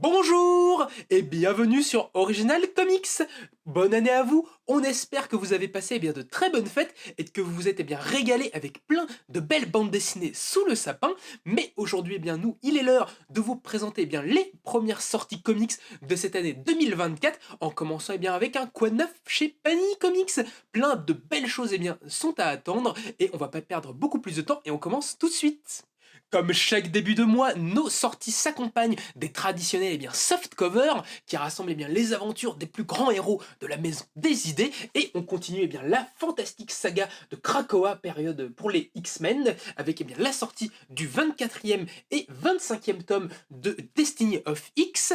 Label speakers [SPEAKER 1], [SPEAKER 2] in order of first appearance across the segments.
[SPEAKER 1] Bonjour et bienvenue sur Original Comics. Bonne année à vous. On espère que vous avez passé de très bonnes fêtes et que vous vous êtes régalé avec plein de belles bandes dessinées sous le sapin. Mais aujourd'hui, nous, il est l'heure de vous présenter les premières sorties comics de cette année 2024, en commençant avec un quoi de neuf chez Panini Comics. Plein de belles choses sont à attendre et on va pas perdre beaucoup plus de temps et on commence tout de suite. Comme chaque début de mois, nos sorties s'accompagnent des traditionnels soft covers qui rassemblent les aventures des plus grands héros de la maison des idées, et on continue la fantastique saga de Krakoa, période pour les X-Men, avec la sortie du 24e et 25e tome de Destiny of X,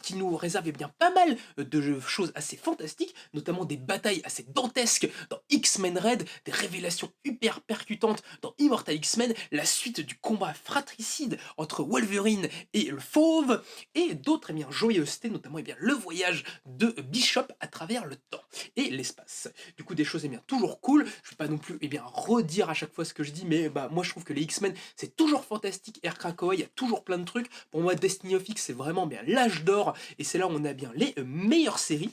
[SPEAKER 1] qui nous réserve pas mal de choses assez fantastiques, notamment des batailles assez dantesques dans X-Men Red, des révélations hyper percutantes dans Immortal X-Men, la suite du combat fratricide entre Wolverine et le Fauve, et d'autres joyeusetés, notamment le voyage de Bishop à travers le temps et l'espace. Du coup, des choses toujours cool. Je vais pas non plus redire à chaque fois ce que je dis, mais moi je trouve que les X-Men c'est toujours fantastique. Air Krakoa, il y a toujours plein de trucs. Pour moi, Destiny of X c'est vraiment l'âge d'or, et c'est là où on a les meilleures séries.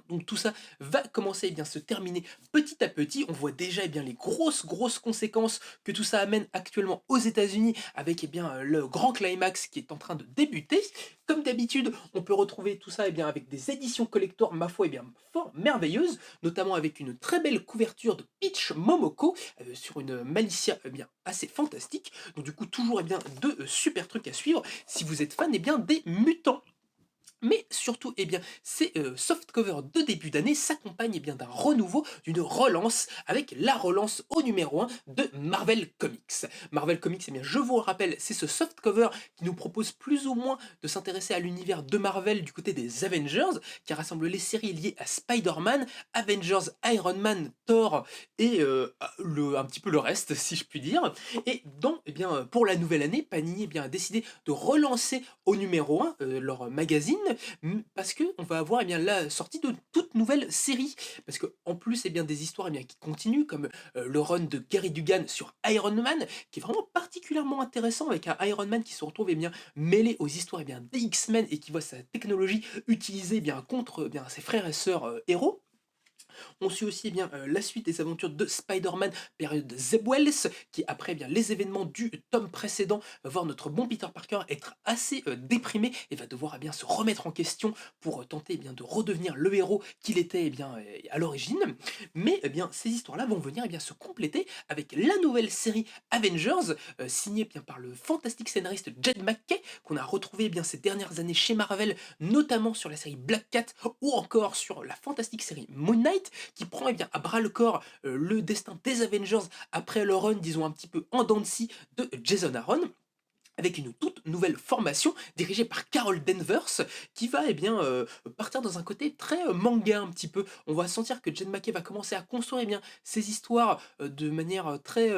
[SPEAKER 1] Donc tout ça va commencer à se terminer petit à petit. On voit déjà les grosses conséquences que tout ça amène actuellement aux États-Unis, avec le grand climax qui est en train de débuter. Comme d'habitude, on peut retrouver tout ça avec des éditions collector, ma foi, fort merveilleuses, notamment avec une très belle couverture de Peach Momoko sur une Malicia assez fantastique. Donc du coup, toujours de super trucs à suivre si vous êtes fan des mutants. Mais surtout, ces softcovers de début d'année s'accompagnent d'un renouveau, d'une relance, avec la relance au numéro 1 de Marvel Comics. Marvel Comics, je vous le rappelle, c'est ce softcover qui nous propose plus ou moins de s'intéresser à l'univers de Marvel du côté des Avengers, qui rassemble les séries liées à Spider-Man, Avengers, Iron Man, Thor et un petit peu le reste, si je puis dire. Et donc, pour la nouvelle année, Panini a décidé de relancer au numéro 1 leur magazine, parce que on va avoir la sortie de toute nouvelle série, parce que en plus des histoires qui continuent, comme le run de Gary Dugan sur Iron Man, qui est vraiment particulièrement intéressant, avec un Iron Man qui se retrouve mêlé aux histoires des X-Men, et qui voit sa technologie utilisée contre ses frères et sœurs héros. On suit aussi la suite des aventures de Spider-Man, période Zeb Wells, qui après les événements du tome précédent va voir notre bon Peter Parker être assez déprimé et va devoir se remettre en question pour tenter de redevenir le héros qu'il était à l'origine. Mais ces histoires-là vont venir se compléter avec la nouvelle série Avengers, signée par le fantastique scénariste Jed MacKay, qu'on a retrouvé ces dernières années chez Marvel, notamment sur la série Black Cat ou encore sur la fantastique série Moon Knight, qui prend à bras le corps le destin des Avengers après le run, disons un petit peu en dents de scie, de Jason Aaron, avec une toute nouvelle formation dirigée par Carol Danvers, qui va partir dans un côté très manga un petit peu. On va sentir que Jed MacKay va commencer à construire ses histoires de manière très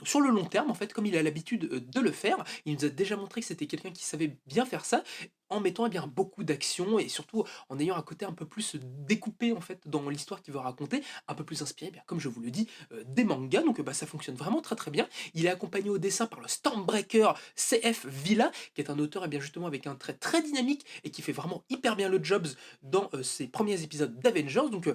[SPEAKER 1] sur le long terme, en fait, comme il a l'habitude de le faire. Il nous a déjà montré que c'était quelqu'un qui savait bien faire ça, en mettant beaucoup d'action, et surtout en ayant un côté un peu plus découpé en fait dans l'histoire qu'il veut raconter, un peu plus inspiré, comme je vous le dis, des mangas. Donc ça fonctionne vraiment très très bien. Il est accompagné au dessin par le Stormbreaker CF Villa, qui est un auteur justement avec un trait très dynamique et qui fait vraiment hyper bien le job dans ses premiers épisodes d'Avengers. Donc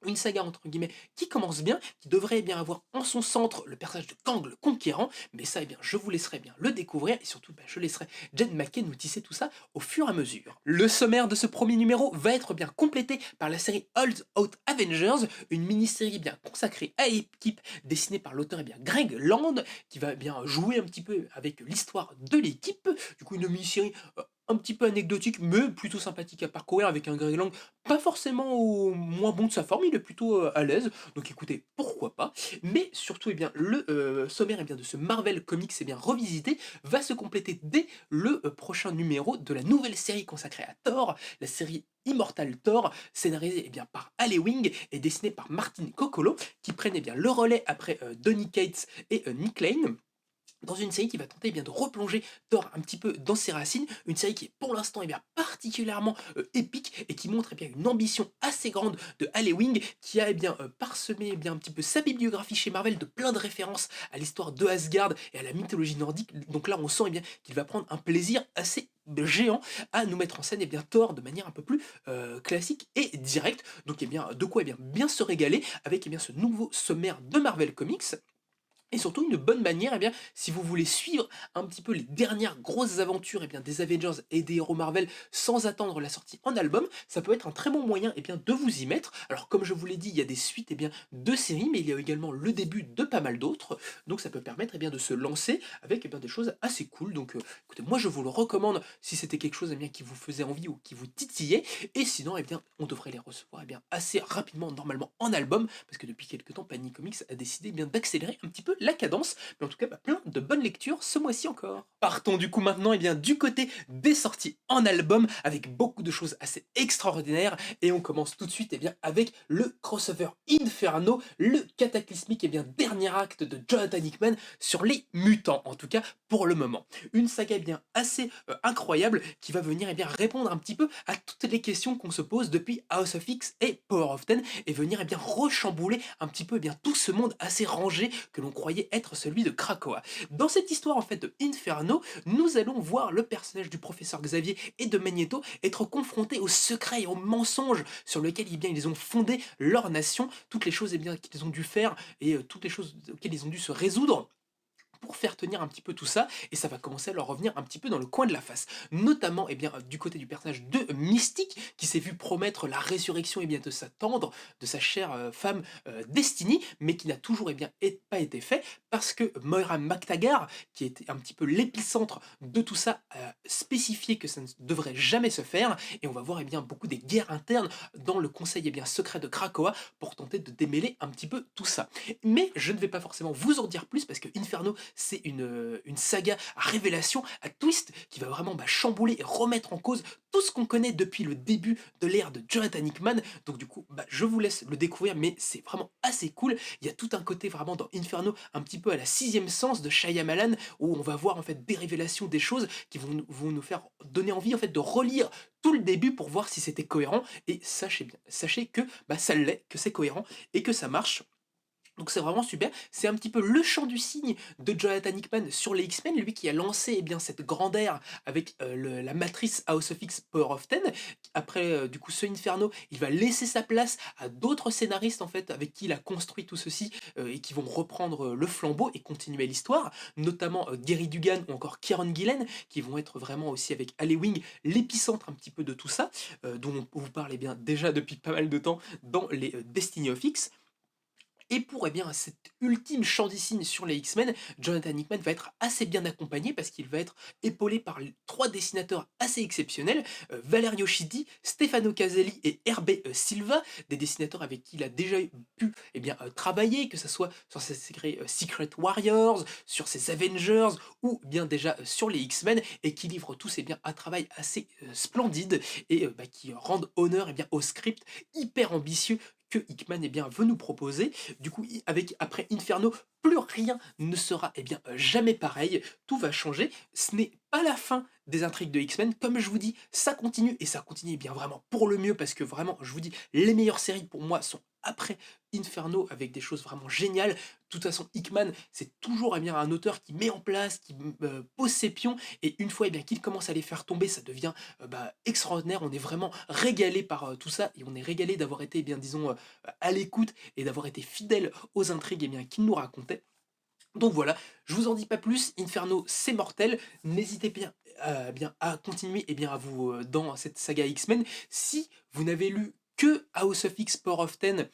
[SPEAKER 1] une saga entre guillemets qui commence bien, qui devrait avoir en son centre le personnage de Kang le Conquérant, mais ça je vous laisserai le découvrir, et surtout je laisserai Jed MacKay nous tisser tout ça au fur et à mesure. Le sommaire de ce premier numéro va être complété par la série Old Out Avengers, une mini-série consacrée à l'équipe, dessinée par l'auteur Greg Land, qui va jouer un petit peu avec l'histoire de l'équipe. Du coup, une mini-série un petit peu anecdotique, mais plutôt sympathique à parcourir, avec un Greg Lang pas forcément au moins bon de sa forme, il est plutôt à l'aise, donc écoutez, pourquoi pas. Mais surtout, le sommaire de ce Marvel Comics revisité va se compléter dès le prochain numéro de la nouvelle série consacrée à Thor, la série Immortal Thor, scénarisée par Ale Wing et dessinée par Martin Coccolo, qui prennent le relais après Donny Cates et Nick Lane. dans une série qui va tenter eh bien, de replonger Thor un petit peu dans ses racines, une série qui est pour l'instant eh bien, particulièrement épique et qui montre eh bien, une ambition assez grande de Halloween qui a eh bien, parsemé eh bien, un petit peu sa bibliographie chez Marvel de plein de références à l'histoire de Asgard et à la mythologie nordique. Donc là, on sent eh bien, qu'il va prendre un plaisir assez géant à nous mettre en scène eh bien, Thor de manière un peu plus classique et directe. Donc eh bien, de quoi eh bien se régaler avec eh bien, ce nouveau sommaire de Marvel Comics. Et surtout une bonne manière, eh bien, si vous voulez suivre un petit peu les dernières grosses aventures eh bien, des Avengers et des héros Marvel sans attendre la sortie en album, ça peut être un très bon moyen eh bien, de vous y mettre. Alors comme je vous l'ai dit, il y a des suites eh bien, de séries, mais il y a également le début de pas mal d'autres. Donc ça peut permettre eh bien, de se lancer avec eh bien, des choses assez cool. Donc écoutez, moi je vous le recommande si c'était quelque chose eh bien, qui vous faisait envie ou qui vous titillait. Et sinon, eh bien, on devrait les recevoir eh bien, assez rapidement, normalement en album, parce que depuis quelques temps, Panini Comics a décidé eh bien, d'accélérer un petit peu la cadence, mais en tout cas, bah, plein de bonnes lectures ce mois-ci encore. Partons du coup maintenant eh bien, du côté des sorties en album, avec beaucoup de choses assez extraordinaires, et on commence tout de suite eh bien, avec le crossover Inferno, le cataclysmique dernier acte de Jonathan Hickman sur les mutants, en tout cas pour le moment. Une saga bien assez incroyable qui va venir bien, répondre un petit peu à toutes les questions qu'on se pose depuis House of X et Power of Ten, et venir bien, rechambouler un petit peu bien, tout ce monde assez rangé que l'on croyait être celui de Krakoa. Dans cette histoire en fait de Inferno, nous allons voir le personnage du professeur Xavier et de Magneto être confrontés aux secrets et aux mensonges sur lesquels eh bien, ils ont fondé leur nation, toutes les choses eh bien, qu'ils ont dû faire et toutes les choses auxquelles ils ont dû se résoudre pour faire tenir un petit peu tout ça, et ça va commencer à leur revenir un petit peu dans le coin de la face. Notamment eh bien, du côté du personnage de Mystique, qui s'est vu promettre la résurrection eh bien, de sa tendre, de sa chère femme Destiny, mais qui n'a toujours eh bien, pas été fait, parce que Moira MacTaggart, qui était un petit peu l'épicentre de tout ça, a spécifié que ça ne devrait jamais se faire, et on va voir eh bien, beaucoup des guerres internes dans le conseil eh bien, secret de Krakoa pour tenter de démêler un petit peu tout ça. Mais je ne vais pas forcément vous en dire plus, parce que Inferno c'est une saga à révélation, à twist, qui va vraiment chambouler et remettre en cause tout ce qu'on connaît depuis le début de l'ère de Jonathan Hickman. Donc du coup, je vous laisse le découvrir, mais c'est vraiment assez cool. Il y a tout un côté vraiment dans Inferno, un petit peu à la sixième sens de Shyamalan, où on va voir en fait des révélations, des choses qui vont nous faire donner envie en fait de relire tout le début pour voir si c'était cohérent. Et sachez que ça l'est, que c'est cohérent et que ça marche. Donc c'est vraiment super, c'est un petit peu le chant du cygne de Jonathan Hickman sur les X-Men, lui qui a lancé eh bien, cette grande ère avec la matrice House of X Power of Ten. Après du coup ce Inferno, il va laisser sa place à d'autres scénaristes en fait avec qui il a construit tout ceci et qui vont reprendre le flambeau et continuer l'histoire, notamment Gary Dugan ou encore Kieron Gillen qui vont être vraiment aussi avec Halloween l'épicentre un petit peu de tout ça, dont on vous parle eh bien, déjà depuis pas mal de temps dans les Destiny of X. Et pour eh bien, cette ultime chandicine sur les X-Men, Jonathan Hickman va être assez bien accompagné parce qu'il va être épaulé par trois dessinateurs assez exceptionnels, Valerio Schiti, Stefano Caselli et Hervé Silva, des dessinateurs avec qui il a déjà pu eh bien, travailler, que ce soit sur ses séries Secret Warriors, sur ses Avengers ou bien déjà sur les X-Men, et qui livrent tous eh bien, un travail assez splendide et qui rendent honneur eh bien, au script hyper ambitieux que Hickman eh bien, veut nous proposer. Du coup, avec après Inferno, plus rien ne sera eh bien, jamais pareil. Tout va changer. Ce n'est pas la fin des intrigues de X-Men. Comme je vous dis, ça continue et ça continue eh bien vraiment pour le mieux parce que vraiment, je vous dis, les meilleures séries pour moi sont après Inferno avec des choses vraiment géniales. De toute façon, Hickman, c'est toujours eh bien, un auteur qui met en place, qui pose ses pions, et une fois eh bien, qu'il commence à les faire tomber, ça devient extraordinaire. On est vraiment régalé par tout ça, et on est régalé d'avoir été, eh bien, disons, à l'écoute et d'avoir été fidèle aux intrigues eh bien, qu'il nous racontait. Donc voilà, je vous en dis pas plus, Inferno c'est mortel, n'hésitez bien à continuer eh bien, à vous dans cette saga X-Men. Si vous n'avez lu que House of X Power of Ten,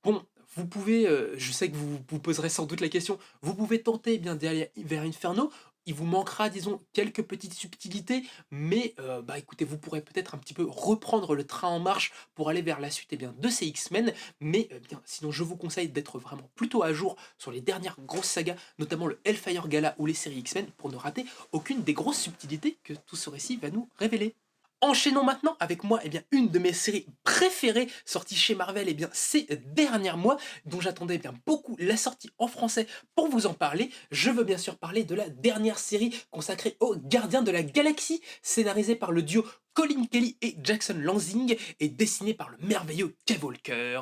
[SPEAKER 1] bon, vous pouvez, je sais que vous vous poserez sans doute la question, vous pouvez tenter eh bien d'aller vers Inferno. Il vous manquera, disons, quelques petites subtilités, mais écoutez, vous pourrez peut-être un petit peu reprendre le train en marche pour aller vers la suite eh bien, de ces X-Men. Mais bien, sinon, je vous conseille d'être vraiment plutôt à jour sur les dernières grosses sagas, notamment le Hellfire Gala ou les séries X-Men, pour ne rater aucune des grosses subtilités que tout ce récit va nous révéler. Enchaînons maintenant avec moi, une de mes séries préférées sorties chez Marvel, ces derniers mois, dont j'attendais beaucoup la sortie en français pour vous en parler. Je veux bien sûr parler de la dernière série consacrée aux Gardiens de la Galaxie, scénarisée par le duo Colin Kelly et Jackson Lanzing et dessinée par le merveilleux Kev Walker.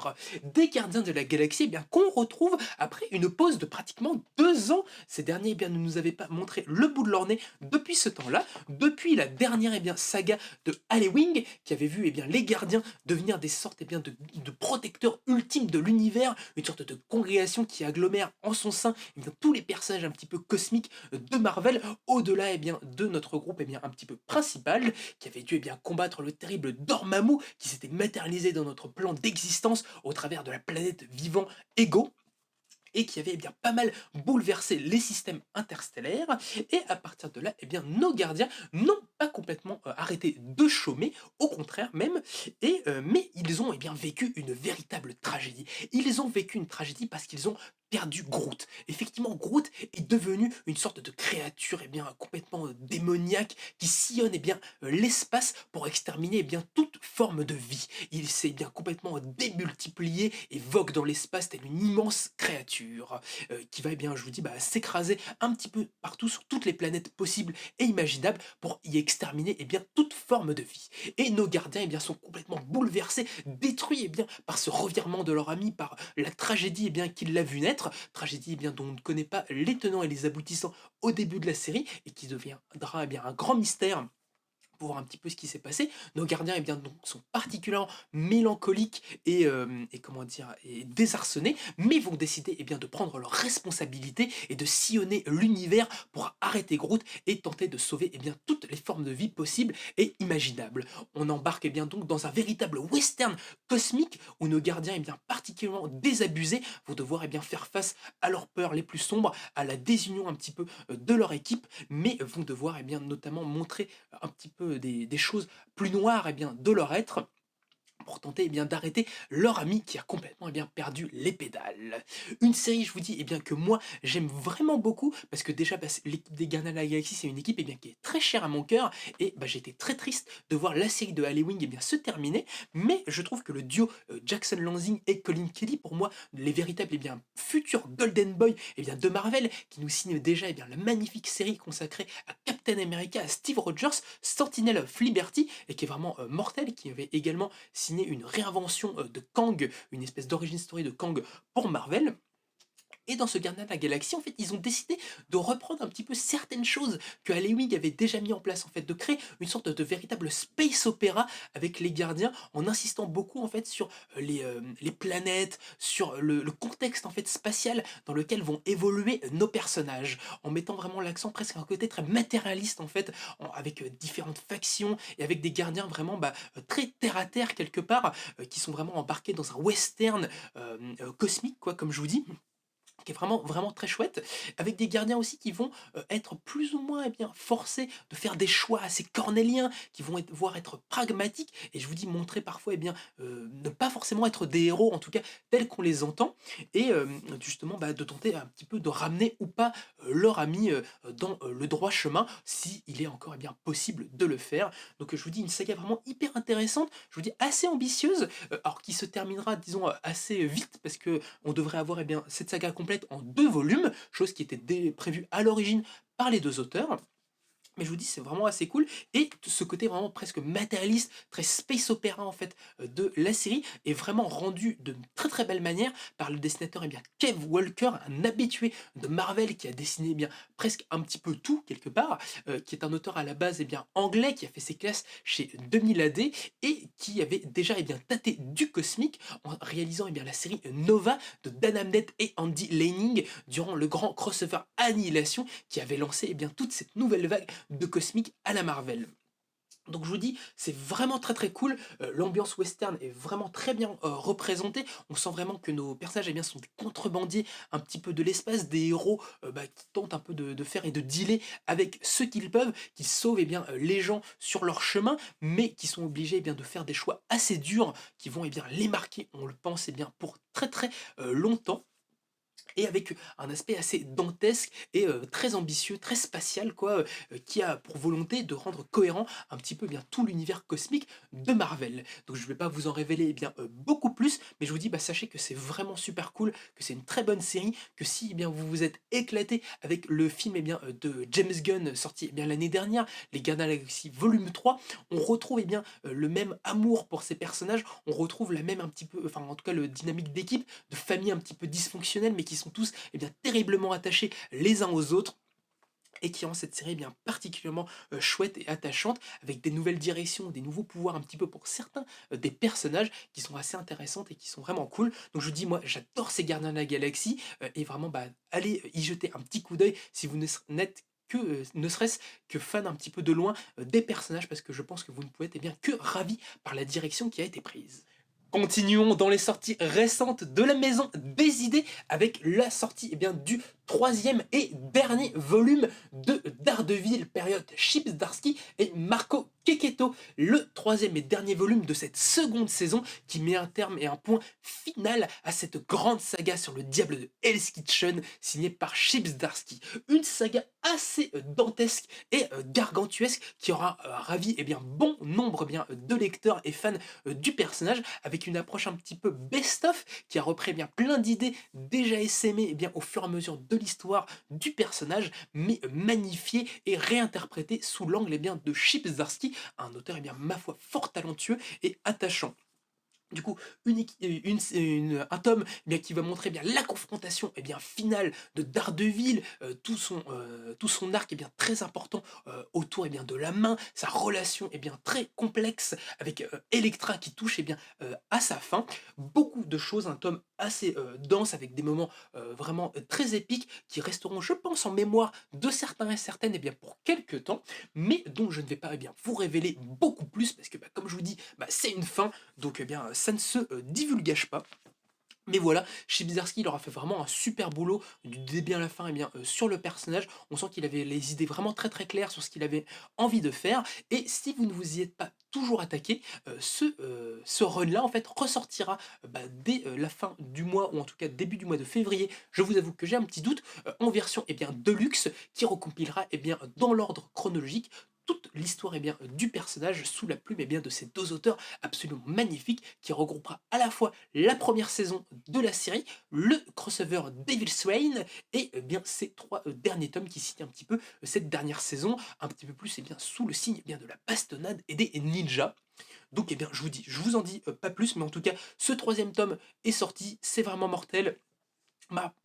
[SPEAKER 1] Des Gardiens de la Galaxie qu'on retrouve après une pause de pratiquement 2 ans. Ces derniers ne nous avaient pas montré le bout de leur nez depuis ce temps-là, depuis la dernière saga de Halloween, qui avait vu les gardiens devenir des sortes de protecteurs ultimes de l'univers, une sorte de congrégation qui agglomère en son sein tous les personnages un petit peu cosmiques de Marvel, au-delà de notre groupe un petit peu principal, qui avait dû combattre le terrible Dormammu, qui s'était matérialisé dans notre plan d'existence au travers de la planète vivant Ego, et qui avait pas mal bouleversé les systèmes interstellaires. Et à partir de là, nos gardiens n'ont pas complètement arrêté de chômer, au contraire même, mais ils ont vécu une véritable tragédie. Ils ont vécu une tragédie parce qu'ils ont perdu Groot. Effectivement, Groot est devenu une sorte de créature complètement démoniaque qui sillonne l'espace pour exterminer toute forme de vie. Il s'est complètement démultiplié et vogue dans l'espace telle une immense créature qui va, je vous dis, s'écraser un petit peu partout sur toutes les planètes possibles et imaginables pour y exterminer toute forme de vie. Et nos gardiens sont complètement bouleversés, détruits par ce revirement de leur ami, par la tragédie qui l'a vu naître, tragédie dont on ne connaît pas les tenants et les aboutissants au début de la série et qui deviendra un grand mystère pour voir un petit peu ce qui s'est passé. Nos gardiens donc, sont particulièrement mélancoliques et comment dire, et désarçonnés, mais vont décider de prendre leurs responsabilités et de sillonner l'univers pour arrêter Groot et tenter de sauver toutes les formes de vie possibles et imaginables. On embarque donc dans un véritable western cosmique où nos gardiens particulièrement désabusés vont devoir faire face à leurs peurs les plus sombres, à la désunion un petit peu de leur équipe, mais vont devoir notamment montrer un petit peu des choses plus noires de leur être pour tenter d'arrêter leur ami qui a complètement perdu les pédales. Une série, je vous dis, que moi j'aime vraiment beaucoup parce que déjà l'équipe des Gardiens de la Galaxie, c'est une équipe qui est très chère à mon cœur et j'étais très triste de voir la série de Halloween se terminer, mais je trouve que le duo Jackson Lanzing et Colin Kelly, pour moi, les véritables futurs Golden Boy de Marvel, qui nous signent déjà la magnifique série consacrée à Captain America, à Steve Rogers, Sentinel of Liberty, et qui est vraiment mortel, qui avait également signé une réinvention de Kang, une espèce d'origin story de Kang pour Marvel. Et dans ce Gardien de la Galaxie, en fait, ils ont décidé de reprendre un petit peu certaines choses que Halloween avait déjà mis en place, en fait, de créer une sorte de véritable space opéra avec les gardiens, en insistant beaucoup, en fait, sur les planètes, sur le contexte, en fait, spatial dans lequel vont évoluer nos personnages, en mettant vraiment l'accent presque à un côté très matérialiste, en fait, avec différentes factions et avec des gardiens vraiment très terre-à-terre, quelque part, qui sont vraiment embarqués dans un western cosmique, quoi, comme je vous dis, qui est vraiment, vraiment très chouette, avec des gardiens aussi qui vont être plus ou moins forcés de faire des choix assez cornéliens, qui vont voir être pragmatiques, et je vous dis montrer parfois ne pas forcément être des héros, en tout cas tels qu'on les entend, et justement de tenter un petit peu de ramener ou pas leur ami dans le droit chemin, si il est encore possible de le faire. Donc je vous dis une saga vraiment hyper intéressante, je vous dis assez ambitieuse, alors qui se terminera disons assez vite, parce que on devrait avoir cette saga complète en 2 volumes, chose qui était prévue à l'origine par les 2 auteurs. Mais je vous dis, c'est vraiment assez cool. Et ce côté vraiment presque matérialiste, très space opéra en fait de la série est vraiment rendu de très très belle manière par le dessinateur Kev Walker, un habitué de Marvel qui a dessiné presque un petit peu tout quelque part, qui est un auteur à la base anglais qui a fait ses classes chez 2000 AD et qui avait déjà tâté du cosmique en réalisant la série Nova de Dan Abnett et Andy Lanning durant le grand crossover Annihilation qui avait lancé toute cette nouvelle vague de cosmique à la Marvel. Donc je vous dis, c'est vraiment très très cool, l'ambiance western est vraiment très bien représentée, on sent vraiment que nos personnages sont des contrebandiers un petit peu de l'espace, des héros qui tentent un peu de faire et de dealer avec ce qu'ils peuvent, qui sauvent les gens sur leur chemin, mais qui sont obligés de faire des choix assez durs, qui vont les marquer, on le pense pour très très longtemps. et avec un aspect assez dantesque et très ambitieux, très spatial quoi, qui a pour volonté de rendre cohérent un petit peu eh bien tout l'univers cosmique de Marvel. Donc je ne vais pas vous en révéler eh bien beaucoup plus, mais je vous dis bah sachez que c'est vraiment super cool, que c'est une très bonne série, que si eh bien vous vous êtes éclaté avec le film eh bien de James Gunn sorti eh bien l'année dernière, Les Gardiens de la Galaxie volume 3, on retrouve eh bien le même amour pour ces personnages, on retrouve la même un petit peu, enfin en tout cas le dynamique d'équipe, de famille un petit peu dysfonctionnelle, mais qui sont tous eh bien terriblement attachés les uns aux autres et qui rend cette série bien particulièrement chouette et attachante, avec des nouvelles directions, des nouveaux pouvoirs un petit peu pour certains des personnages qui sont assez intéressantes et qui sont vraiment cool. Donc je vous dis, moi j'adore ces Gardiens de la Galaxie, et vraiment bah, allez y jeter un petit coup d'œil si vous n'êtes que, ne serait-ce que fan un petit peu de loin des personnages, parce que je pense que vous ne pouvez être eh bien, que ravi par la direction qui a été prise. Continuons dans les sorties récentes de la maison des idées avec la sortie eh bien, du troisième et dernier volume de Daredevil, période Chip Zdarsky et Marco Checchetto, le troisième et dernier volume de cette seconde saison qui met un terme et un point final à cette grande saga sur le diable de Hell's Kitchen signée par Chip Zdarsky. Une saga assez dantesque et gargantuesque qui aura ravi eh bien, bon nombre eh bien, de lecteurs et fans du personnage, avec une approche un petit peu best-of qui a repris eh bien, plein d'idées déjà essaimées eh bien, au fur et à mesure de l'histoire du personnage, mais magnifiées et réinterprétées sous l'angle eh bien, de Chip Zdarsky, un auteur eh bien, ma foi fort talentueux et attachant. Du coup, un tome eh bien, qui va montrer eh bien, la confrontation eh bien, finale de Daredevil, tout son arc est bien, très important autour eh bien, de la main, sa relation est bien, très complexe avec Elektra qui touche eh bien, à sa fin. Beaucoup de choses, un tome assez dense avec des moments vraiment très épiques qui resteront, je pense, en mémoire de certains et certaines eh bien, pour quelques temps, mais dont je ne vais pas eh bien, vous révéler beaucoup plus parce que, bah, comme je vous dis, bah, c'est une fin. Donc, eh bien, ça ne se divulgage pas. Mais voilà, Chip Zdarsky, il aura fait vraiment un super boulot du début à la fin, eh bien, sur le personnage. On sent qu'il avait les idées vraiment très très claires sur ce qu'il avait envie de faire. Et si vous ne vous y êtes pas toujours attaqué, ce run-là, en fait, ressortira bah, dès la fin du mois, ou en tout cas début du mois de février. Je vous avoue que j'ai un petit doute, en version eh bien, Deluxe, qui recompilera eh bien, dans l'ordre chronologique toute l'histoire eh bien, du personnage sous la plume eh bien, de ces deux auteurs absolument magnifiques qui regroupera à la fois la première saison de la série, le crossover Devil Swain et bien ces trois derniers tomes qui signent un petit peu cette dernière saison, un petit peu plus bien, sous le signe bien, de la bastonnade et des ninjas. Donc eh bien, je vous dis, je vous en dis pas plus, mais en tout cas, ce troisième tome est sorti, c'est vraiment mortel.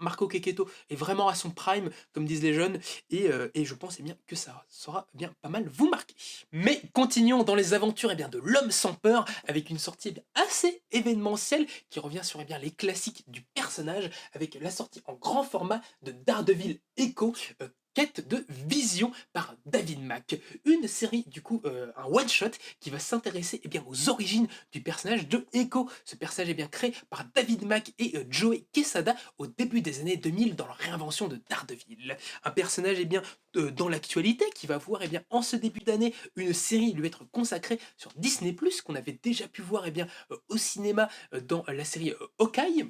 [SPEAKER 1] Marco Checchetto est vraiment à son prime, comme disent les jeunes, et je pense eh bien, que ça saura bien pas mal vous marquer. Mais continuons dans les aventures eh bien, de l'homme sans peur, avec une sortie eh bien, assez événementielle qui revient sur eh bien, les classiques du personnage, avec la sortie en grand format de Daredevil Echo, Quête de Vision par David Mack. Une série, du coup, un one-shot qui va s'intéresser eh bien, aux origines du personnage de Echo. Ce personnage est bien créé par David Mack et Joey Quesada au début des années 2000 dans leur réinvention de Daredevil. Un personnage eh bien, dans l'actualité qui va voir eh bien, en ce début d'année une série lui être consacrée sur Disney+, qu'on avait déjà pu voir eh bien, au cinéma dans la série Hawkeye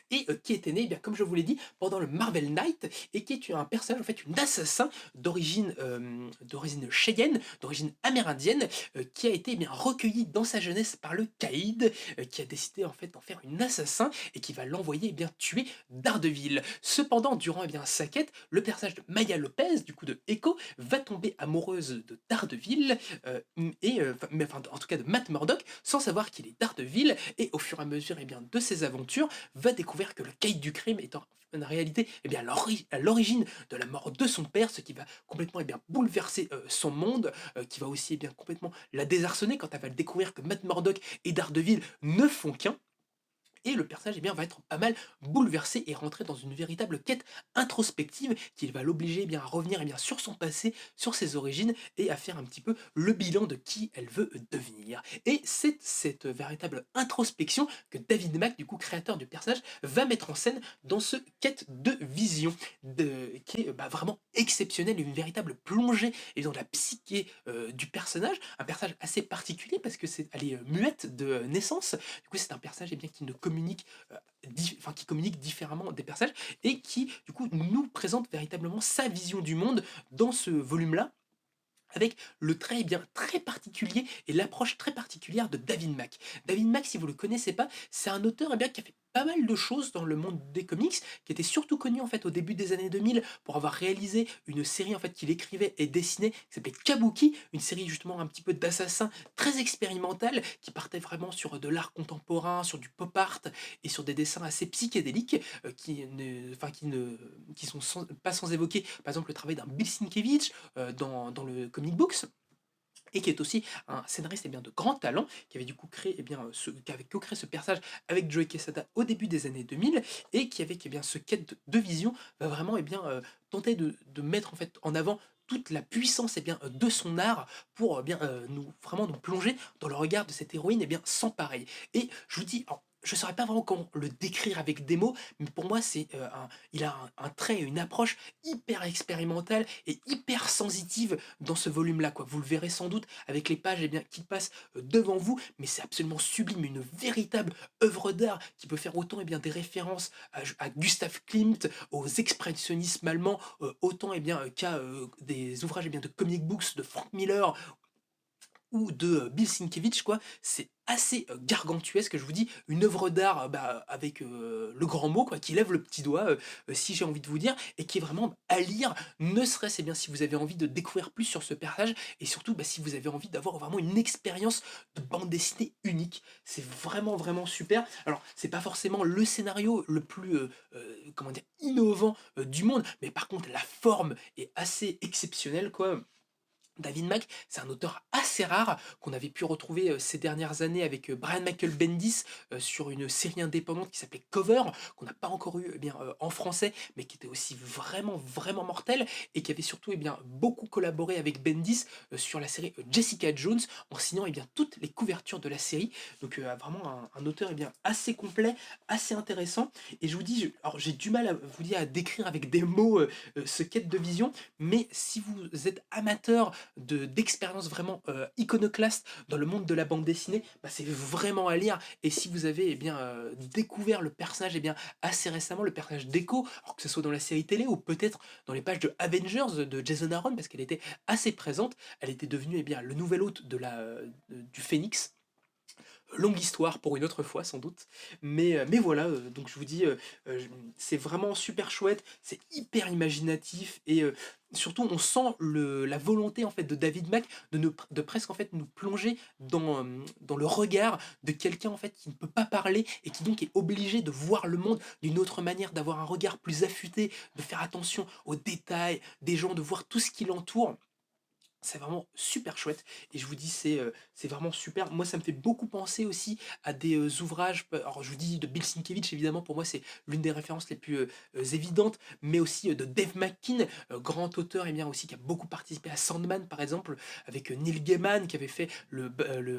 [SPEAKER 1] et qui était né, eh bien, comme je vous l'ai dit, pendant le Marvel Knight, et qui est un personnage, en fait, une assassin d'origine Cheyenne, d'origine amérindienne, qui a été eh bien, recueilli dans sa jeunesse par le Caïd, qui a décidé en fait d'en faire une assassin et qui va l'envoyer eh bien tuer Daredevil. Cependant, durant eh bien, sa quête, le personnage de Maya Lopez, du coup de Echo, va tomber amoureuse de Daredevil, en tout cas de Matt Murdock, sans savoir qu'il est Daredevil, et au fur et à mesure eh bien, de ses aventures, va découvrir que le caïd du crime est en réalité eh bien, à l'origine de la mort de son père, ce qui va complètement eh bien, bouleverser son monde, qui va aussi eh bien, complètement la désarçonner quand elle va découvrir que Matt Murdock et Daredevil ne font qu'un. Et le personnage eh bien, va être pas mal bouleversé et rentrer dans une véritable quête introspective qui va l'obliger eh bien, à revenir eh bien, sur son passé, sur ses origines et à faire un petit peu le bilan de qui elle veut devenir. Et c'est cette véritable introspection que David Mack, du coup créateur du personnage, va mettre en scène dans ce quête de vision qui est bah, vraiment exceptionnel et une véritable plongée et dans la psyché du personnage, un personnage assez particulier parce que elle est muette de naissance. Du coup c'est un personnage eh bien, qui ne communique qui communique différemment des personnages et qui, du coup, nous présente véritablement sa vision du monde dans ce volume-là avec le trait eh bien très particulier et l'approche très particulière de David Mack. David Mack, si vous le connaissez pas, c'est un auteur eh bien, qui a fait pas mal de choses dans le monde des comics, qui était surtout connu en fait au début des années 2000 pour avoir réalisé une série en fait qu'il écrivait et dessinait qui s'appelait Kabuki, une série justement un petit peu d'assassins très expérimentale qui partait vraiment sur de l'art contemporain, sur du pop art et sur des dessins assez psychédéliques qui sont pas sans évoquer par exemple le travail d'un Bill Sienkiewicz dans le comic books et qui est aussi un scénariste de grand talent, qui avait du coup créé, qui avait co-créé ce personnage avec Joey Quesada au début des années 2000, et qui avec ce quête de vision va vraiment tenter de mettre en fait en avant toute la puissance de son art pour vraiment nous plonger dans le regard de cette héroïne sans pareil. Et je vous dis, alors, je ne saurais pas vraiment comment le décrire avec des mots, mais pour moi, il a un trait, une approche hyper expérimentale et hyper sensitive dans ce volume-là, quoi. Vous le verrez sans doute avec les pages qui passent devant vous, mais c'est absolument sublime, une véritable œuvre d'art qui peut faire autant des références à Gustav Klimt, aux expressionnismes allemands, autant qu'à des ouvrages de comic books de Frank Miller ou de Bill Sienkiewicz, quoi. C'est assez gargantuesque, je vous dis, une œuvre d'art avec le grand mot, quoi, qui lève le petit doigt, si j'ai envie de vous dire, et qui est vraiment à lire, ne serait-ce si vous avez envie de découvrir plus sur ce personnage, et surtout si vous avez envie d'avoir vraiment une expérience de bande dessinée unique. C'est vraiment, vraiment super. Alors, c'est pas forcément le scénario le plus, comment dire, innovant du monde, mais par contre, la forme est assez exceptionnelle, quoi. David Mack, c'est un auteur assez rare qu'on avait pu retrouver ces dernières années avec Brian Michael Bendis sur une série indépendante qui s'appelait Cover, qu'on n'a pas encore eu en français, mais qui était aussi vraiment, vraiment mortel et qui avait surtout beaucoup collaboré avec Bendis sur la série Jessica Jones en signant toutes les couvertures de la série. Donc vraiment un auteur assez complet, assez intéressant. Et je vous dis, alors j'ai du mal à vous dire à décrire avec des mots ce quête de vision, mais si vous êtes amateur d'expériences vraiment iconoclastes dans le monde de la bande dessinée, c'est vraiment à lire. Et si vous avez découvert le personnage assez récemment, le personnage d'Echo, alors que ce soit dans la série télé ou peut-être dans les pages de Avengers de Jason Aaron, parce qu'elle était assez présente, elle était devenue le nouvel hôte du Phénix. Longue histoire pour une autre fois sans doute, mais voilà, donc je vous dis, c'est vraiment super chouette, c'est hyper imaginatif et surtout on sent la volonté en fait de David Mack de presque en fait nous plonger dans le regard de quelqu'un en fait qui ne peut pas parler et qui donc est obligé de voir le monde d'une autre manière, d'avoir un regard plus affûté, de faire attention aux détails des gens, de voir tout ce qui l'entoure. C'est vraiment super chouette et je vous dis c'est vraiment super. Moi ça me fait beaucoup penser aussi à des, ouvrages, alors je vous dis de Bill Sienkiewicz évidemment pour moi c'est l'une des références les plus, évidentes, mais aussi, de Dave McKean, grand auteur aussi qui a beaucoup participé à Sandman par exemple, avec, Neil Gaiman qui avait fait le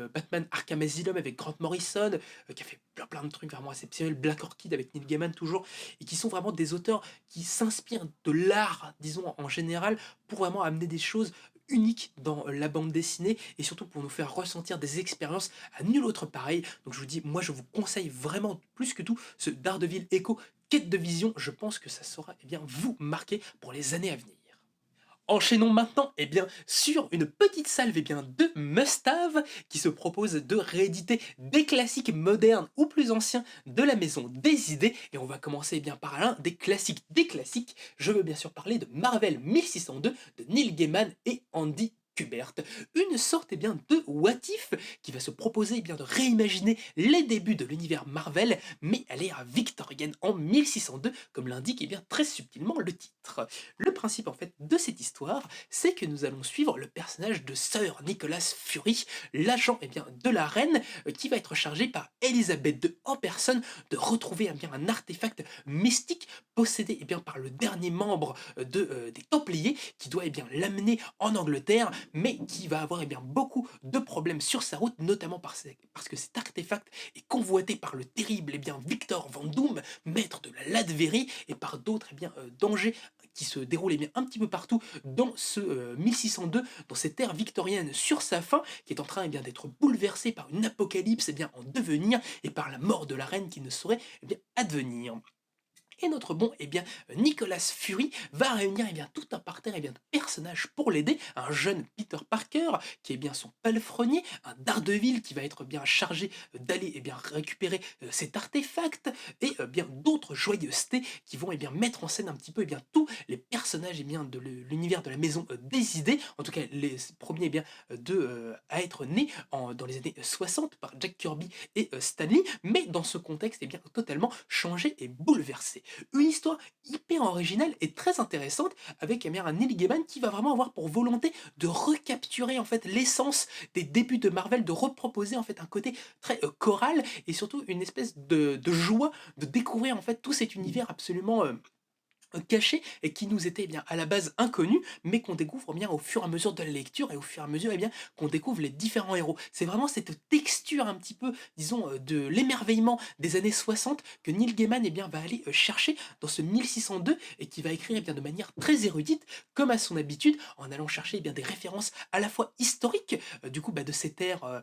[SPEAKER 1] Batman Arkham Asylum avec Grant Morrison, qui a fait plein de trucs vraiment exceptionnels, Black Orchid avec Neil Gaiman toujours et qui sont vraiment des auteurs qui s'inspirent de l'art disons en général pour vraiment amener des choses unique dans la bande dessinée et surtout pour nous faire ressentir des expériences à nul autre pareil. Donc je vous dis, moi je vous conseille vraiment plus que tout ce Daredevil Echo Quête de Vision. Je pense que ça saura vous marquer pour les années à venir. Enchaînons maintenant sur une petite salve de must-have qui se propose de rééditer des classiques modernes ou plus anciens de la maison des idées. Et on va commencer par l'un des classiques des classiques. Je veux bien sûr parler de Marvel 1602 de Neil Gaiman et Andy Kubert. Une sorte de what if qui va se proposer de réimaginer les débuts de l'univers Marvel, mais à l'ère victorienne en 1602, comme l'indique très subtilement le titre. Le principe en fait de cette histoire, c'est que nous allons suivre le personnage de Sir Nicholas Fury, l'agent de la reine, qui va être chargé par Elisabeth II en personne de retrouver un artefact mystique possédé par le dernier membre des Templiers qui doit l'amener en Angleterre mais qui va avoir beaucoup de problèmes sur sa route, notamment parce que cet artefact est convoité par le terrible Victor Van Doom, maître de la Latverie, et par d'autres dangers qui se déroulent un petit peu partout dans ce 1602, dans cette ère victorienne sur sa fin, qui est en train d'être bouleversée par une apocalypse en devenir, et par la mort de la reine qui ne saurait advenir. Et notre bon Nicolas Fury va réunir tout un parterre de personnages pour l'aider, un jeune Peter Parker qui est bien son palefrenier, un Daredevil qui va être bien chargé d'aller récupérer cet artefact, et bien d'autres joyeusetés qui vont mettre en scène un petit peu tous les personnages de l'univers de la maison des idées, en tout cas les premiers à être nés dans les années 60 par Jack Kirby et Stan Lee, mais dans ce contexte totalement changé et bouleversé. Une histoire hyper originale et très intéressante, avec un Neil Gaiman qui va vraiment avoir pour volonté de recapturer l'essence des débuts de Marvel, de reproposer un côté très choral, et surtout une espèce de joie de découvrir tout cet univers absolument caché, et qui nous était à la base inconnu, mais qu'on découvre au fur et à mesure de la lecture, et au fur et à mesure qu'on découvre les différents héros. C'est vraiment cette texture un petit peu, disons, de l'émerveillement des années 60 que Neil Gaiman va aller chercher dans ce 1602, et qui va écrire de manière très érudite, comme à son habitude, en allant chercher des références à la fois historiques, de cette ère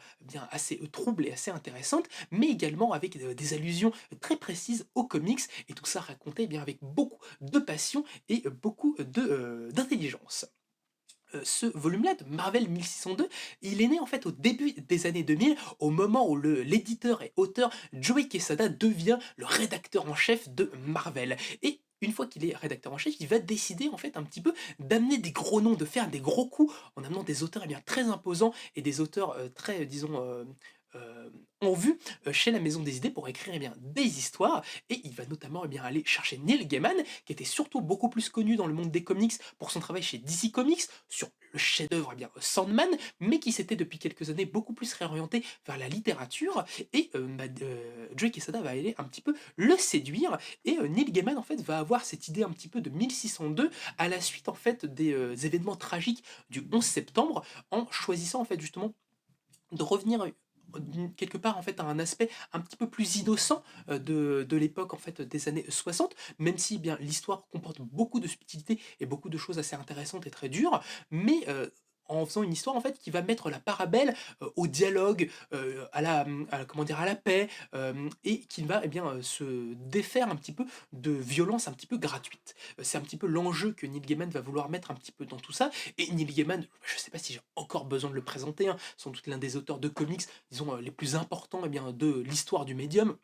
[SPEAKER 1] assez trouble et assez intéressante, mais également avec des allusions très précises aux comics, et tout ça raconté avec beaucoup de passion et beaucoup d'intelligence. Ce volume-là de Marvel 1602, il est né au début des années 2000, au moment où l'éditeur et auteur Joey Quesada devient le rédacteur en chef de Marvel. Et une fois qu'il est rédacteur en chef, il va décider un petit peu d'amener des gros noms, de faire des gros coups, en amenant des auteurs très imposants, et des auteurs très, disons, en vue chez la Maison des Idées, pour écrire des histoires. Et il va notamment aller chercher Neil Gaiman, qui était surtout beaucoup plus connu dans le monde des comics pour son travail chez DC Comics sur le chef-d'œuvre Sandman, mais qui s'était depuis quelques années beaucoup plus réorienté vers la littérature. Et Joey Quesada va aller un petit peu le séduire, et Neil Gaiman va avoir cette idée un petit peu de 1602 à la suite des événements tragiques du 11 septembre, en choisissant justement de revenir quelque part à un aspect un petit peu plus innocent de l'époque des années 60, même si bien l'histoire comporte beaucoup de subtilités et beaucoup de choses assez intéressantes et très dures, mais en faisant une histoire qui va mettre la part belle au dialogue, comment dire, à la paix, et qui va se défaire un petit peu de violence un petit peu gratuite. C'est un petit peu l'enjeu que Neil Gaiman va vouloir mettre un petit peu dans tout ça. Et Neil Gaiman, je ne sais pas si j'ai encore besoin de le présenter, hein, sans doute l'un des auteurs de comics, disons, les plus importants de l'histoire du médium.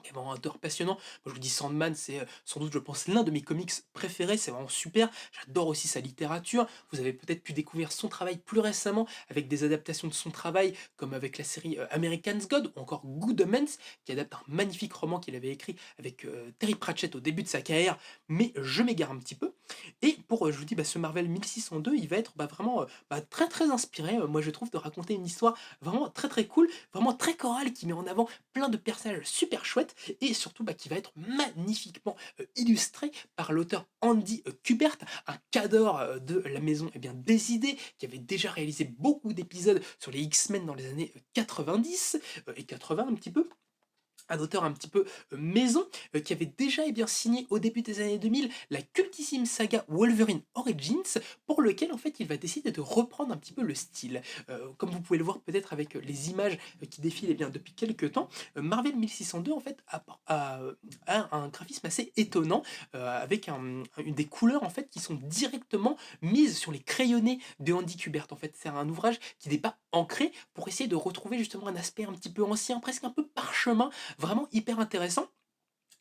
[SPEAKER 1] C'est vraiment un auteur passionnant. Moi, je vous dis Sandman, c'est sans doute, je pense, l'un de mes comics préférés. C'est vraiment super. J'adore aussi sa littérature. Vous avez peut-être pu découvrir son travail plus récemment avec des adaptations de son travail, comme avec la série American's God, ou encore Good Omens, qui adapte un magnifique roman qu'il avait écrit avec Terry Pratchett au début de sa carrière. Mais je m'égare un petit peu. Et pour, je vous dis, ce Marvel 1602, il va être vraiment très très inspiré, moi je trouve, de raconter une histoire vraiment très très cool, vraiment très chorale, qui met en avant plein de personnages super chouettes, et surtout qui va être magnifiquement illustré par l'auteur Andy Kubert, un cadre de la maison des idées, qui avait déjà réalisé beaucoup d'épisodes sur les X-Men dans les années 90 et 80 un petit peu. Un auteur un petit peu maison, qui avait déjà signé au début des années 2000 la cultissime saga Wolverine Origins, pour lequel il va décider de reprendre un petit peu le style. Comme vous pouvez le voir peut-être avec les images qui défilent depuis quelques temps, Marvel 1602 a un graphisme assez étonnant, avec des couleurs qui sont directement mises sur les crayonnés de Andy Kubert. C'est un ouvrage qui n'est pas ancré, pour essayer de retrouver justement un aspect un petit peu ancien, presque un peu parchemin, vraiment hyper intéressant.